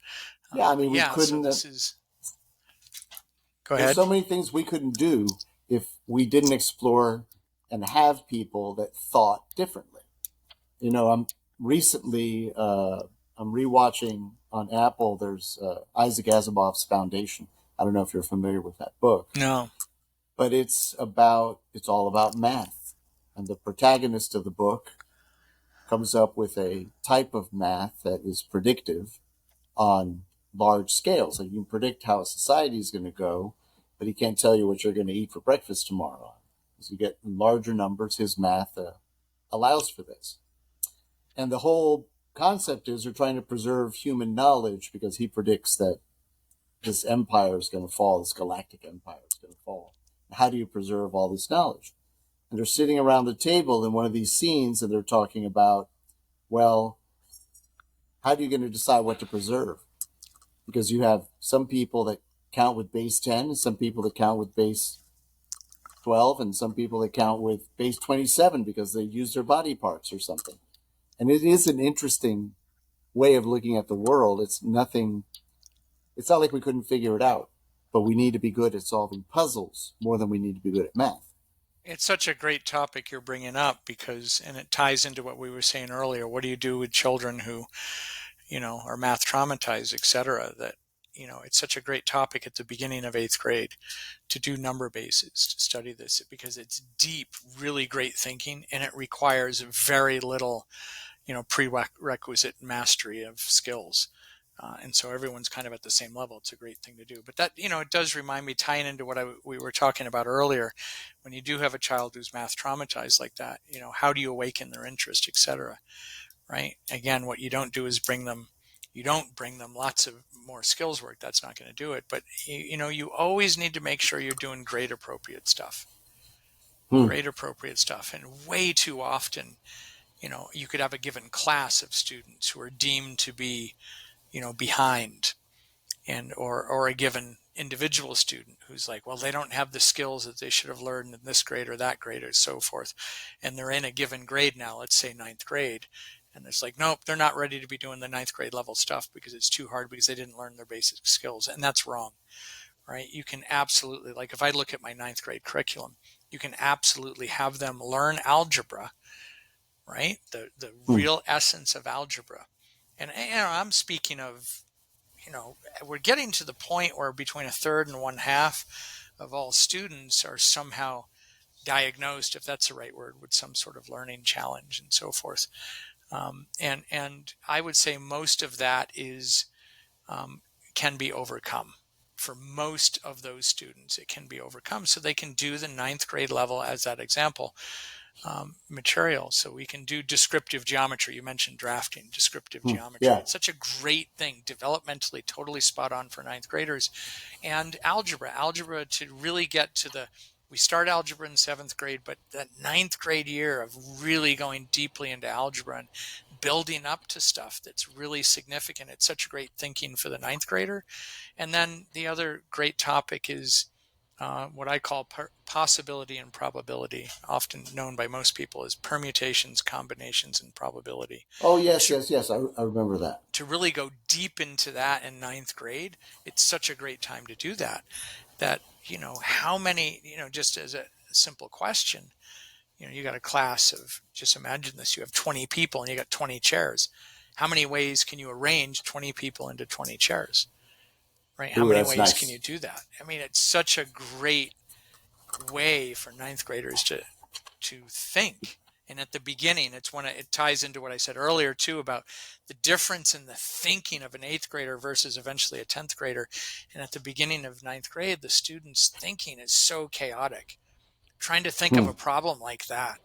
Yeah, I mean we Yeah, so couldn't. this is, go There's ahead. so many things we couldn't do if we didn't explore and have people that thought differently. I'm recently I'm rewatching on Apple. There's Isaac Asimov's Foundation. I don't know if you're familiar with that book, No. but it's all about math, and the protagonist of the book comes up with a type of math that is predictive on large scales. Like you can predict how a society is going to go, but he can't tell you what you're going to eat for breakfast tomorrow. As you get larger numbers, his math allows for this. And the whole concept is they're trying to preserve human knowledge because he predicts that this empire is going to fall, this galactic empire is going to fall. How do you preserve all this knowledge? And they're sitting around the table in one of these scenes and they're talking about, well, how are you going to decide what to preserve? Because you have some people that count with base 10, and some people that count with base 12, and some people that count with base 27 because they use their body parts or something. And it is an interesting way of looking at the world. It's not like we couldn't figure it out, but we need to be good at solving puzzles more than we need to be good at math. It's such a great topic you're bringing up because, and it ties into what we were saying earlier. What do you do with children who, are math traumatized, et cetera? That, it's such a great topic at the beginning of eighth grade to do number bases, to study this because it's deep, really great thinking and it requires very little, prerequisite mastery of skills. And so everyone's kind of at the same level. It's a great thing to do. But that, it does remind me, tying into what we were talking about earlier, when you do have a child who's math traumatized like that, how do you awaken their interest, et cetera, right? Again, what you don't do is you don't bring them lots of more skills work. That's not going to do it. But, you always need to make sure you're doing grade appropriate stuff, Hmm. grade appropriate stuff. And way too often, you could have a given class of students who are deemed to be, behind, and or a given individual student who's like, well, they don't have the skills that they should have learned in this grade or that grade or so forth, and they're in a given grade now, let's say ninth grade, and it's like, nope, they're not ready to be doing the ninth grade level stuff because it's too hard because they didn't learn their basic skills, and that's wrong, right? You can absolutely, like if I look at my ninth grade curriculum, you can absolutely have them learn algebra, right? The Hmm. real essence of algebra. And I'm speaking of, we're getting to the point where between a third and one half of all students are somehow diagnosed, if that's the right word, with some sort of learning challenge and so forth. And I would say most of that is um, can be overcome. For most of those students, it can be overcome, so they can do the ninth grade level as that example material. So we can do descriptive geometry. You mentioned drafting, descriptive Hmm. geometry. Yeah. It's such a great thing, developmentally totally spot on for ninth graders. And algebra to really get to we start algebra in seventh grade, but that ninth grade year of really going deeply into algebra and building up to stuff that's really significant. It's such great thinking for the ninth grader. And then the other great topic is what I call possibility and probability, often known by most people as permutations, combinations, and probability. Oh, yes, To, yes, yes. I remember that. to really go deep into that in ninth grade, it's such a great time to do that. That, how many, just as a simple question, you got a class of, just imagine this, you have 20 people and you got 20 chairs. How many ways can you arrange 20 people into 20 chairs? Right? How Ooh, many that's ways can nice. you do that? I mean, it's such a great way for ninth graders to think. And at the beginning, it's when it ties into what I said earlier too about the difference in the thinking of an eighth grader versus eventually a 10th grader. And at the beginning of ninth grade, the students' thinking is so chaotic. Trying to think of Hmm. a problem like that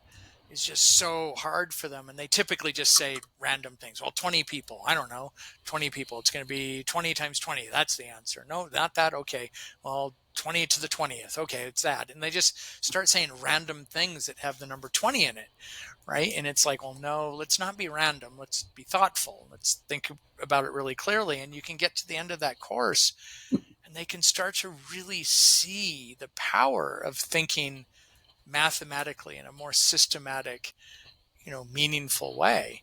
is just so hard for them. And they typically just say random things. Well, 20 people, I don't know, 20 people. It's going to be 20 times 20. That's the answer. No, not that. Okay. Well, 20 to the 20th. Okay, it's that. And they just start saying random things that have the number 20 in it. Right. And it's like, well, no, let's not be random. Let's be thoughtful. Let's think about it really clearly. And you can get to the end of that course and they can start to really see the power of thinking mathematically in a more systematic, meaningful way.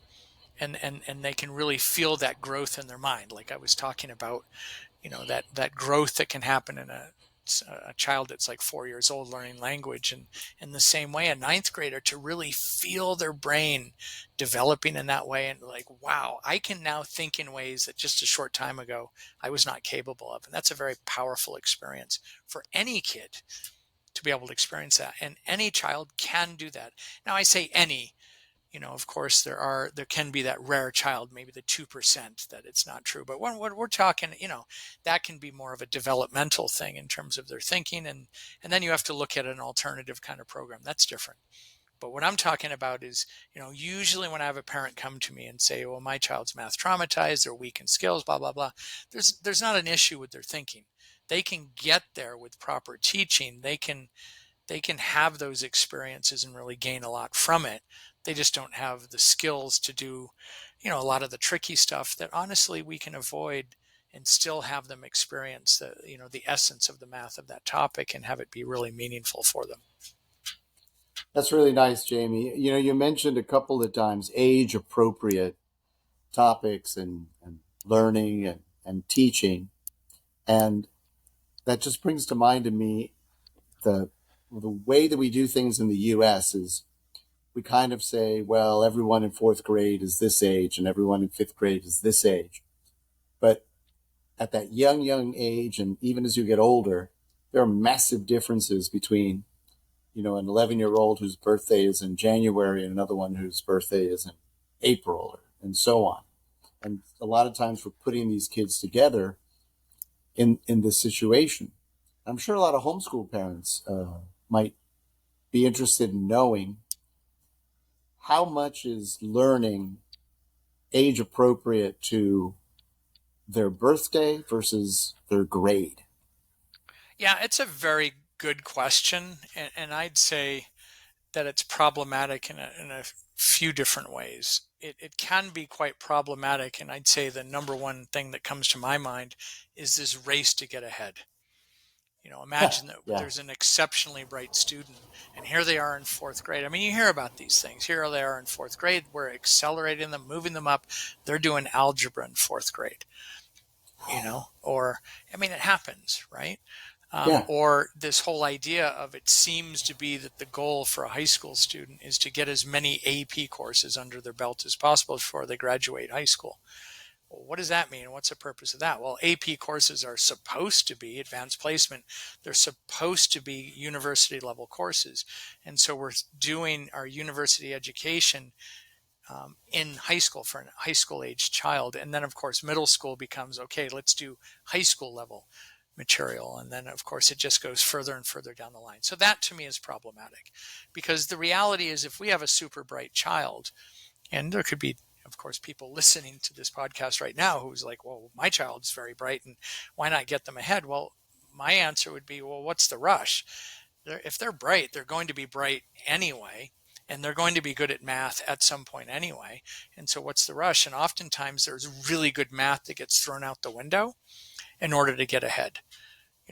And they can really feel that growth in their mind, like I was talking about, that growth that can happen in a child that's like 4 years old learning language. And in the same way, a ninth grader to really feel their brain developing in that way, and like, wow, I can now think in ways that just a short time ago I was not capable of. And that's a very powerful experience for any kid to be able to experience that. And any child can do that. Now I say any, of course there can be that rare child, maybe the 2% that it's not true. But when we're talking, that can be more of a developmental thing in terms of their thinking. And then you have to look at an alternative kind of program. That's different. But what I'm talking about is, usually when I have a parent come to me and say, well, my child's math traumatized, they're weak in skills, blah, blah, blah, there's not an issue with their thinking. They can get there with proper teaching. They can have those experiences and really gain a lot from it. They just don't have the skills to do, a lot of the tricky stuff that honestly we can avoid and still have them experience the essence of the math of that topic and have it be really meaningful for them. That's really nice, Jamie. You mentioned a couple of times age appropriate topics and learning and teaching. And that just brings to mind to me the way that we do things in the US is we kind of say, well, everyone in fourth grade is this age and everyone in fifth grade is this age. But at that young age, and even as you get older, there are massive differences between, an 11-year-old whose birthday is in January and another one whose birthday is in April, and so on. And a lot of times we're putting these kids together in this situation. I'm sure a lot of homeschool parents might be interested in knowing how much is learning age appropriate to their birthday versus their grade. Yeah, it's a very good question. And I'd say that it's problematic in a few different ways. It can be quite problematic. And I'd say the number one thing that comes to my mind is this race to get ahead. Imagine that Yeah, there's an exceptionally bright student, and here they are in fourth grade. I mean, you hear about these things. Here they are in fourth grade. We're accelerating them, moving them up. They're doing algebra in fourth grade, or, I mean, it happens, right? Yeah. Or this whole idea of it seems to be that the goal for a high school student is to get as many AP courses under their belt as possible before they graduate high school. Well, what does that mean? What's the purpose of that? Well, AP courses are supposed to be advanced placement. They're supposed to be university level courses. And so we're doing our university education in high school for a high school age child. And then, of course, middle school becomes okay, let's do high school level material. And then, of course, it just goes further and further down the line. So that to me is problematic because the reality is if we have a super bright child, and there could be, of course, people listening to this podcast right now who's like, well, my child's very bright and why not get them ahead? Well, my answer would be, well, what's the rush? If they're bright, they're going to be bright anyway, and they're going to be good at math at some point anyway. And so, what's the rush? And oftentimes, there's really good math that gets thrown out the window in order to get ahead.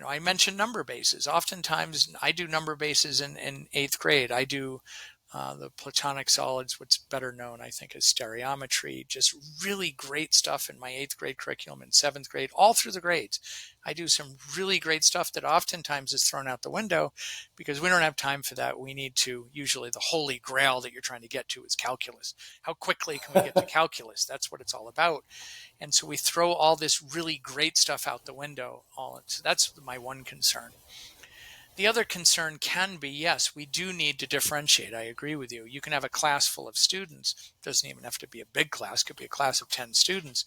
I mentioned number bases. Oftentimes, I do number bases in eighth grade. I do the Platonic solids, what's better known, I think, as stereometry. Just really great stuff in my eighth grade curriculum and seventh grade, all through the grades. I do some really great stuff that oftentimes is thrown out the window because we don't have time for that. We need to, usually, the holy grail that you're trying to get to is calculus. How quickly can we get to calculus? That's what it's all about. And so we throw all this really great stuff out the window. So that's my one concern. The other concern can be, yes, we do need to differentiate. I agree with you. You can have a class full of students. It doesn't even have to be a big class. It could be a class of 10 students.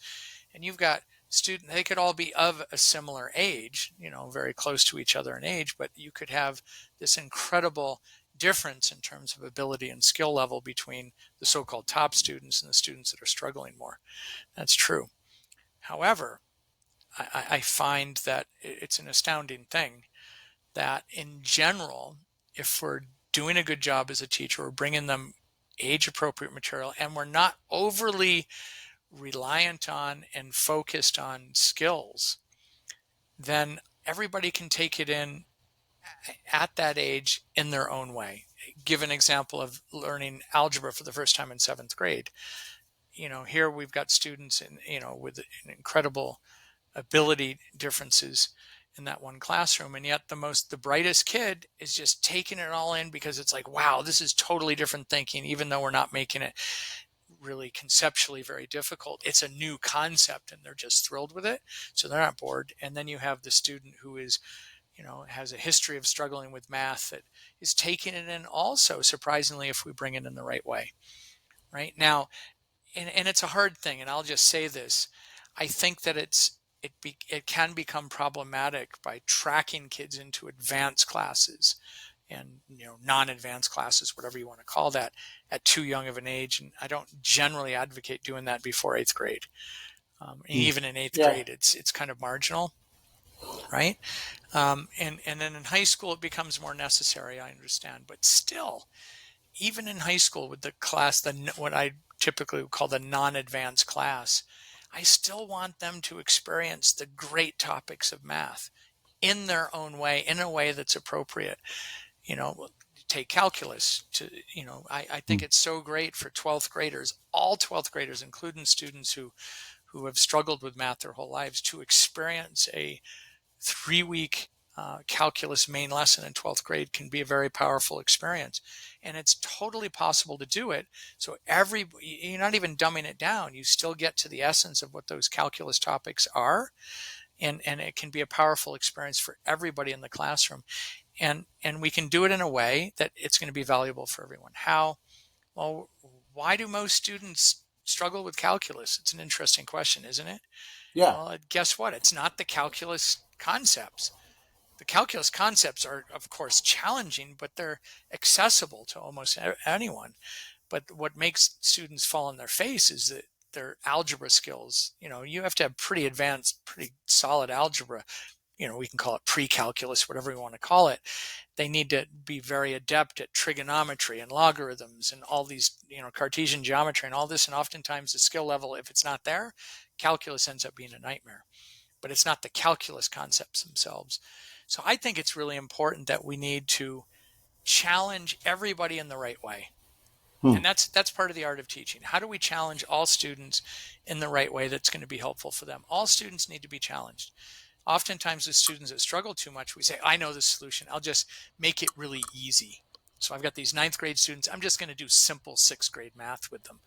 And you've got students, they could all be of a similar age, very close to each other in age, but you could have this incredible difference in terms of ability and skill level between the so-called top students and the students that are struggling more. That's true. However, I find that it's an astounding thing that in general, if we're doing a good job as a teacher, we're bringing them age appropriate material and we're not overly reliant on and focused on skills, then everybody can take it in at that age in their own way. Give an example of learning algebra for the first time in seventh grade. Here we've got students with an incredible ability differences in that one classroom, and yet the brightest kid is just taking it all in because it's like, wow, this is totally different thinking, even though we're not making it really conceptually very difficult. It's a new concept and they're just thrilled with it, so they're not bored. And then you have the student who is has a history of struggling with math that is taking it in also, surprisingly, if we bring it in the right way. Right now, and it's a hard thing, and I'll just say this, I think that it can become problematic by tracking kids into advanced classes and non-advanced classes, whatever you want to call that, at too young of an age. And I don't generally advocate doing that before eighth grade. And Mm. even in eighth Yeah. grade, it's kind of marginal, right? And then in high school, it becomes more necessary. I understand, but still, even in high school with the class, what I typically would call the non-advanced class, I still want them to experience the great topics of math in their own way, in a way that's appropriate. Take calculus I think Mm. it's so great for 12th graders, all 12th graders, including students who have struggled with math their whole lives, to experience a 3-week calculus main lesson in 12th grade can be a very powerful experience. And it's totally possible to do it. So you're not even dumbing it down. You still get to the essence of what those calculus topics are. And it can be a powerful experience for everybody in the classroom. And we can do it in a way that it's going to be valuable for everyone. How? Well, why do most students struggle with calculus? It's an interesting question, isn't it? Yeah. Well, guess what? It's not the calculus concepts. The calculus concepts are, of course, challenging, but they're accessible to almost anyone. But what makes students fall on their face is that their algebra skills. You have to have pretty advanced, pretty solid algebra. We can call it pre-calculus, whatever we want to call it. They need to be very adept at trigonometry and logarithms and all these, Cartesian geometry and all this. And oftentimes the skill level, if it's not there, calculus ends up being a nightmare. But it's not the calculus concepts themselves. So I think it's really important that we need to challenge everybody in the right way. Hmm. And that's part of the art of teaching. How do we challenge all students in the right way that's going to be helpful for them? All students need to be challenged. Oftentimes with students that struggle too much, we say, I know the solution. I'll just make it really easy. So I've got these ninth grade students. I'm just going to do simple sixth grade math with them.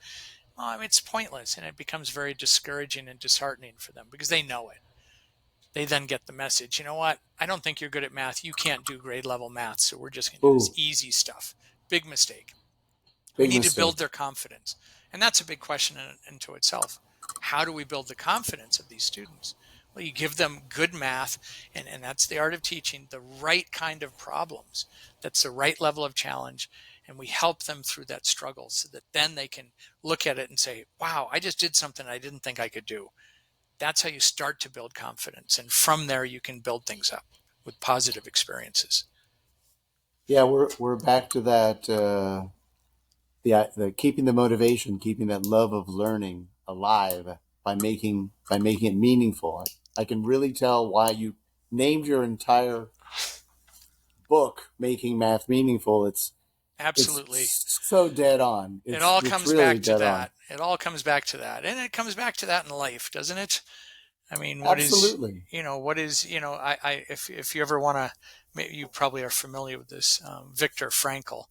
Well, I mean, it's pointless, and it becomes very discouraging and disheartening for them because they know it. They then get the message, you know what? I don't think you're good at math. You can't do grade level math. So we're just going to do this Ooh, easy stuff. Big mistake. We big need to build mistake. their confidence. And that's a big question into itself. How do we build the confidence of these students? Well, you give them good math, and that's the art of teaching, the right kind of problems. That's the right level of challenge. And we help them through that struggle so that then they can look at it and say, wow, I just did something I didn't think I could do. That's how you start to build confidence. And from there, you can build things up with positive experiences. Yeah, we're back to that. The keeping the motivation, keeping that love of learning alive by making it meaningful. I can really tell why you named your entire book "Making Math Meaningful." It's Absolutely. so dead on. It It's all it's comes really back to dead on. that. It all comes back to that. And it comes back to that in life, doesn't it? I mean, Absolutely, what is, if you ever want to, maybe you probably are familiar with this, Viktor Frankl.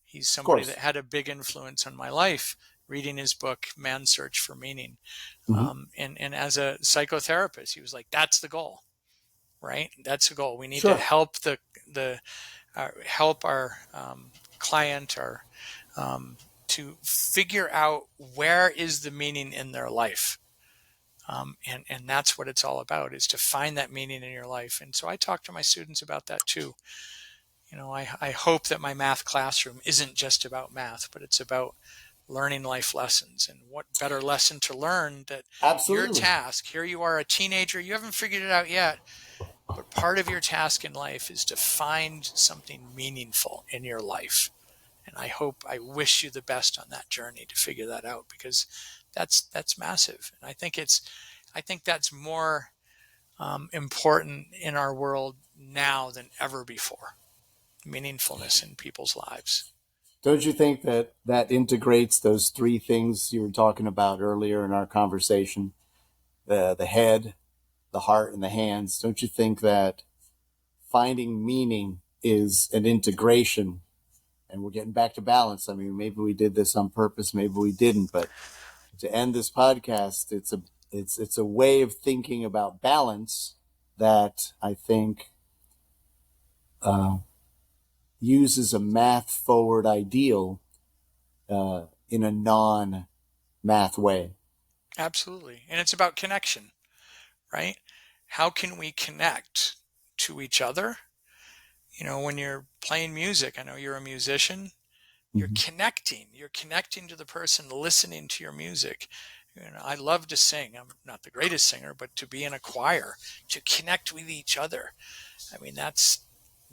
He's of somebody that course. had a big influence on my life, reading his book, Man's Search for Meaning. Hmm. And as a psychotherapist, he was like, that's the goal, right? That's the goal. We need to Sure. help the help our client or to figure out where is the meaning in their life. And that's what it's all about, is to find that meaning in your life. And so I talk to my students about that too. I hope that my math classroom isn't just about math, but it's about learning life lessons. And what better lesson to learn that your Absolutely. task, here you are, a teenager, you haven't figured it out yet, but part of your task in life is to find something meaningful in your life. And I wish you the best on that journey to figure that out, because that's massive. And I think that's more important in our world now than ever before. Meaningfulness in people's lives. Don't you think that that integrates those three things you were talking about earlier in our conversation? The head, the heart, and the hands. Don't you think that finding meaning is an integration? And we're getting back to balance. I mean, maybe we did this on purpose, maybe we didn't, but to end this podcast, it's a way of thinking about balance that I think uh, uses a math forward ideal in a non math way. Absolutely. And it's about connection, right? How can we connect to each other? When you're playing music, I know you're a musician, you're Mm-hmm. connecting. You're connecting to the person listening to your music. I love to sing. I'm not the greatest singer, but to be in a choir, to connect with each other. I mean, that's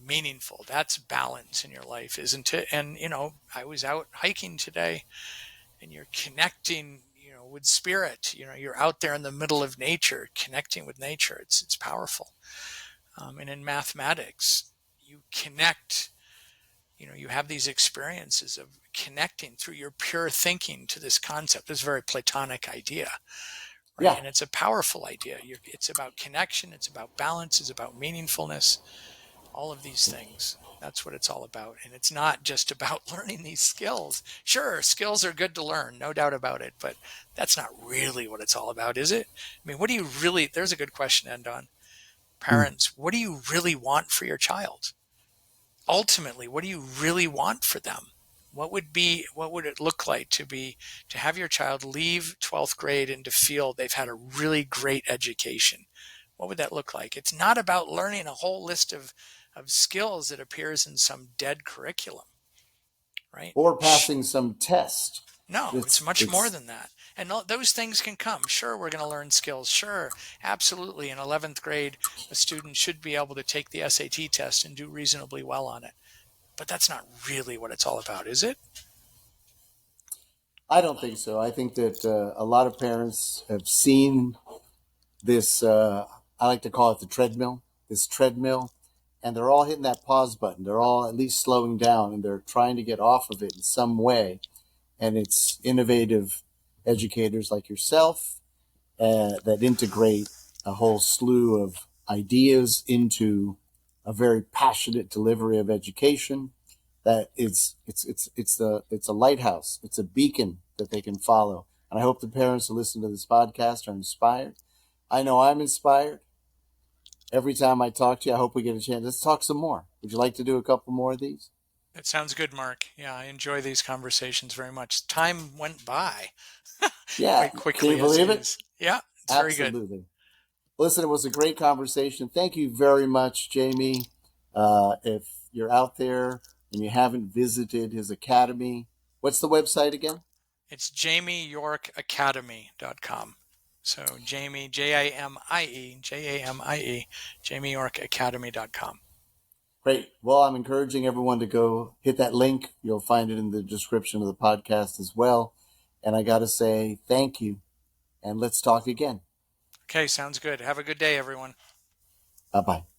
meaningful. That's balance in your life, isn't it? And, I was out hiking today, and you're connecting, with spirit. You're out there in the middle of nature, connecting with nature. It's powerful. And in mathematics, you connect. You have these experiences of connecting through your pure thinking to this concept, this very Platonic idea, right? Yeah. And it's a powerful idea. It's about connection. It's about balance. It's about meaningfulness. All of these things. That's what it's all about. And it's not just about learning these skills. Sure, skills are good to learn, no doubt about it, but that's not really what it's all about, is it? I mean, what do you really, there's a good question to end on. Mm. Parents, what do you really want for your child? Ultimately, what do you really want for them? What would it look like to have your child leave 12th grade and to feel they've had a really great education? What would that look like? It's not about learning a whole list of skills that appears in some dead curriculum, right? Or passing some test. No, it's much more It's than that. And those things can come. Sure, we're going to learn skills. Sure, absolutely. In 11th grade, a student should be able to take the SAT test and do reasonably well on it. But that's not really what it's all about, is it? I don't think so. I think that a lot of parents have seen this. I like to call it the treadmill. This treadmill, and they're all hitting that pause button. They're all at least slowing down, and they're trying to get off of it in some way. And it's innovative educators like yourself that integrate a whole slew of ideas into a very passionate delivery of education. That it's a lighthouse. It's a beacon that they can follow. And I hope the parents who listen to this podcast are inspired. I know I'm inspired. Every time I talk to you, I hope we get a chance. Let's talk some more. Would you like to do a couple more of these? That sounds good, Mark. Yeah, I enjoy these conversations very much. Time went by Yeah. quite Can you quickly as it believe it? is. Yeah, it's very good. Absolutely. Listen, it was a great conversation. Thank you very much, Jamie. If you're out there and you haven't visited his academy, what's the website again? It's jamieyorkacademy.com. So Jamie, Jamie, jamieyorkacademy.com. Great. Well, I'm encouraging everyone to go hit that link. You'll find it in the description of the podcast as well. And I got to say thank you. And let's talk again. Okay, sounds good. Have a good day, everyone. Bye bye.